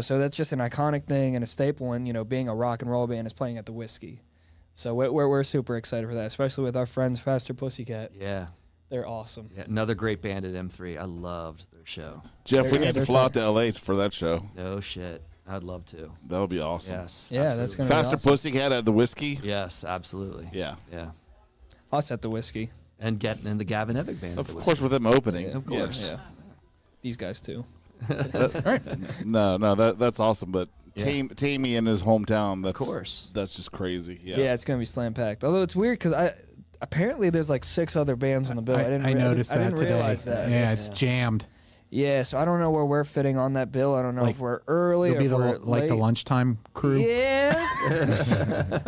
[SPEAKER 5] So that's just an iconic thing and a staple. And being a rock and roll band is playing at the whiskey. So we're super excited for that, especially with our friends Faster Pussycat.
[SPEAKER 3] Yeah.
[SPEAKER 5] They're awesome.
[SPEAKER 3] Yeah, another great band at M3. I loved their show.
[SPEAKER 4] Jeff, we need to
[SPEAKER 5] they're
[SPEAKER 4] fly out to LA for that show.
[SPEAKER 3] No shit. I'd love to.
[SPEAKER 4] That would be awesome.
[SPEAKER 3] Yes.
[SPEAKER 5] Yeah, that's
[SPEAKER 3] absolutely.
[SPEAKER 5] gonna be
[SPEAKER 4] Faster
[SPEAKER 5] awesome.
[SPEAKER 4] Pussycat at the Whiskey.
[SPEAKER 3] Yes, absolutely.
[SPEAKER 4] Yeah.
[SPEAKER 3] Yeah.
[SPEAKER 5] Us at the whiskey.
[SPEAKER 3] And getting in the Gavin Evick band.
[SPEAKER 4] Of course, with them opening.
[SPEAKER 3] Of course.
[SPEAKER 5] Yeah. These guys too.
[SPEAKER 4] No, that's awesome. But
[SPEAKER 3] Yeah.
[SPEAKER 4] Tammy in his hometown. That's,
[SPEAKER 3] Of course.
[SPEAKER 4] That's just crazy. Yeah.
[SPEAKER 5] Yeah, it's gonna be slam packed. Although it's weird because apparently there's like 6 other bands on the bill.
[SPEAKER 2] I noticed
[SPEAKER 5] I
[SPEAKER 2] that
[SPEAKER 5] didn't
[SPEAKER 2] today.
[SPEAKER 5] realize that.
[SPEAKER 2] Yeah, it's jammed.
[SPEAKER 5] Yeah, so I don't know where we're fitting on that bill. I don't know
[SPEAKER 2] Like,
[SPEAKER 5] if we're early
[SPEAKER 2] You'll
[SPEAKER 5] or
[SPEAKER 2] be
[SPEAKER 5] if
[SPEAKER 2] the
[SPEAKER 5] we're
[SPEAKER 2] like the
[SPEAKER 5] late.
[SPEAKER 2] lunchtime crew.
[SPEAKER 5] Yeah,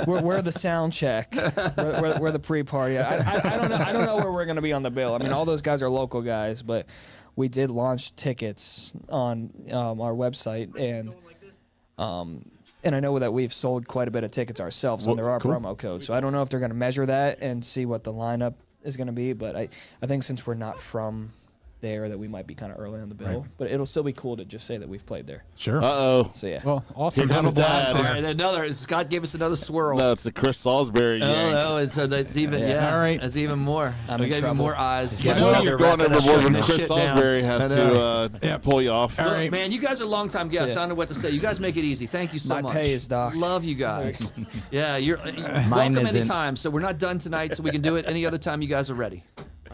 [SPEAKER 5] we're the sound check. We're the pre-party. I don't know. I don't know where we're gonna be on the bill. I mean, all those guys are local guys, but we did launch tickets on our website, and I know that we've sold quite a bit of tickets ourselves under our promo code. So I don't know if they're gonna measure that and see what the lineup is gonna be. But I think since we're not from there that we might be kind of early on the bill. But it'll still be cool to just say that we've played there.
[SPEAKER 2] Sure.
[SPEAKER 4] Uh-oh.
[SPEAKER 5] So yeah.
[SPEAKER 2] Well, awesome.
[SPEAKER 4] Here
[SPEAKER 2] Have a
[SPEAKER 4] comes
[SPEAKER 2] blast
[SPEAKER 4] Dad.
[SPEAKER 2] there.
[SPEAKER 3] And another, Scott gave us another swirl.
[SPEAKER 4] No, it's a Chris Salisbury yank.
[SPEAKER 3] Oh, no, so that's even,
[SPEAKER 5] Yeah.
[SPEAKER 2] All right.
[SPEAKER 3] that's even more.
[SPEAKER 5] I'm
[SPEAKER 3] We
[SPEAKER 5] in
[SPEAKER 3] got even
[SPEAKER 5] trouble.
[SPEAKER 3] more eyes.
[SPEAKER 8] Yeah,
[SPEAKER 4] I know
[SPEAKER 8] Well,
[SPEAKER 4] you're
[SPEAKER 8] they're
[SPEAKER 4] going
[SPEAKER 8] wrapping
[SPEAKER 4] overboard
[SPEAKER 8] up
[SPEAKER 4] when
[SPEAKER 3] this
[SPEAKER 4] Chris
[SPEAKER 3] shit down.
[SPEAKER 4] Salisbury has to pull you off.
[SPEAKER 2] All
[SPEAKER 3] Look,
[SPEAKER 2] right.
[SPEAKER 3] man, you guys are longtime guests. I don't know what to say. You guys make it easy. Thank you so
[SPEAKER 5] My
[SPEAKER 3] much.
[SPEAKER 5] pay is docked.
[SPEAKER 3] Love you guys. Yeah, you're
[SPEAKER 8] Mine
[SPEAKER 3] welcome
[SPEAKER 8] isn't.
[SPEAKER 3] anytime. So we're not done tonight, so we can do it any other time you guys are ready.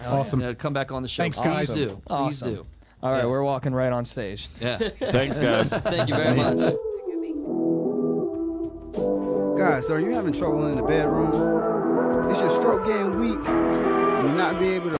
[SPEAKER 2] Awesome.
[SPEAKER 3] Come back on the show.
[SPEAKER 2] Thanks, guys.
[SPEAKER 3] Please do. Please
[SPEAKER 5] Awesome.
[SPEAKER 3] do.
[SPEAKER 5] All right,
[SPEAKER 3] Yeah.
[SPEAKER 5] we're walking right on stage.
[SPEAKER 3] Yeah.
[SPEAKER 4] Thanks, guys.
[SPEAKER 3] Thank you very much.
[SPEAKER 9] Guys, are you having trouble in the bedroom? Is your stroke getting weak? You not be able to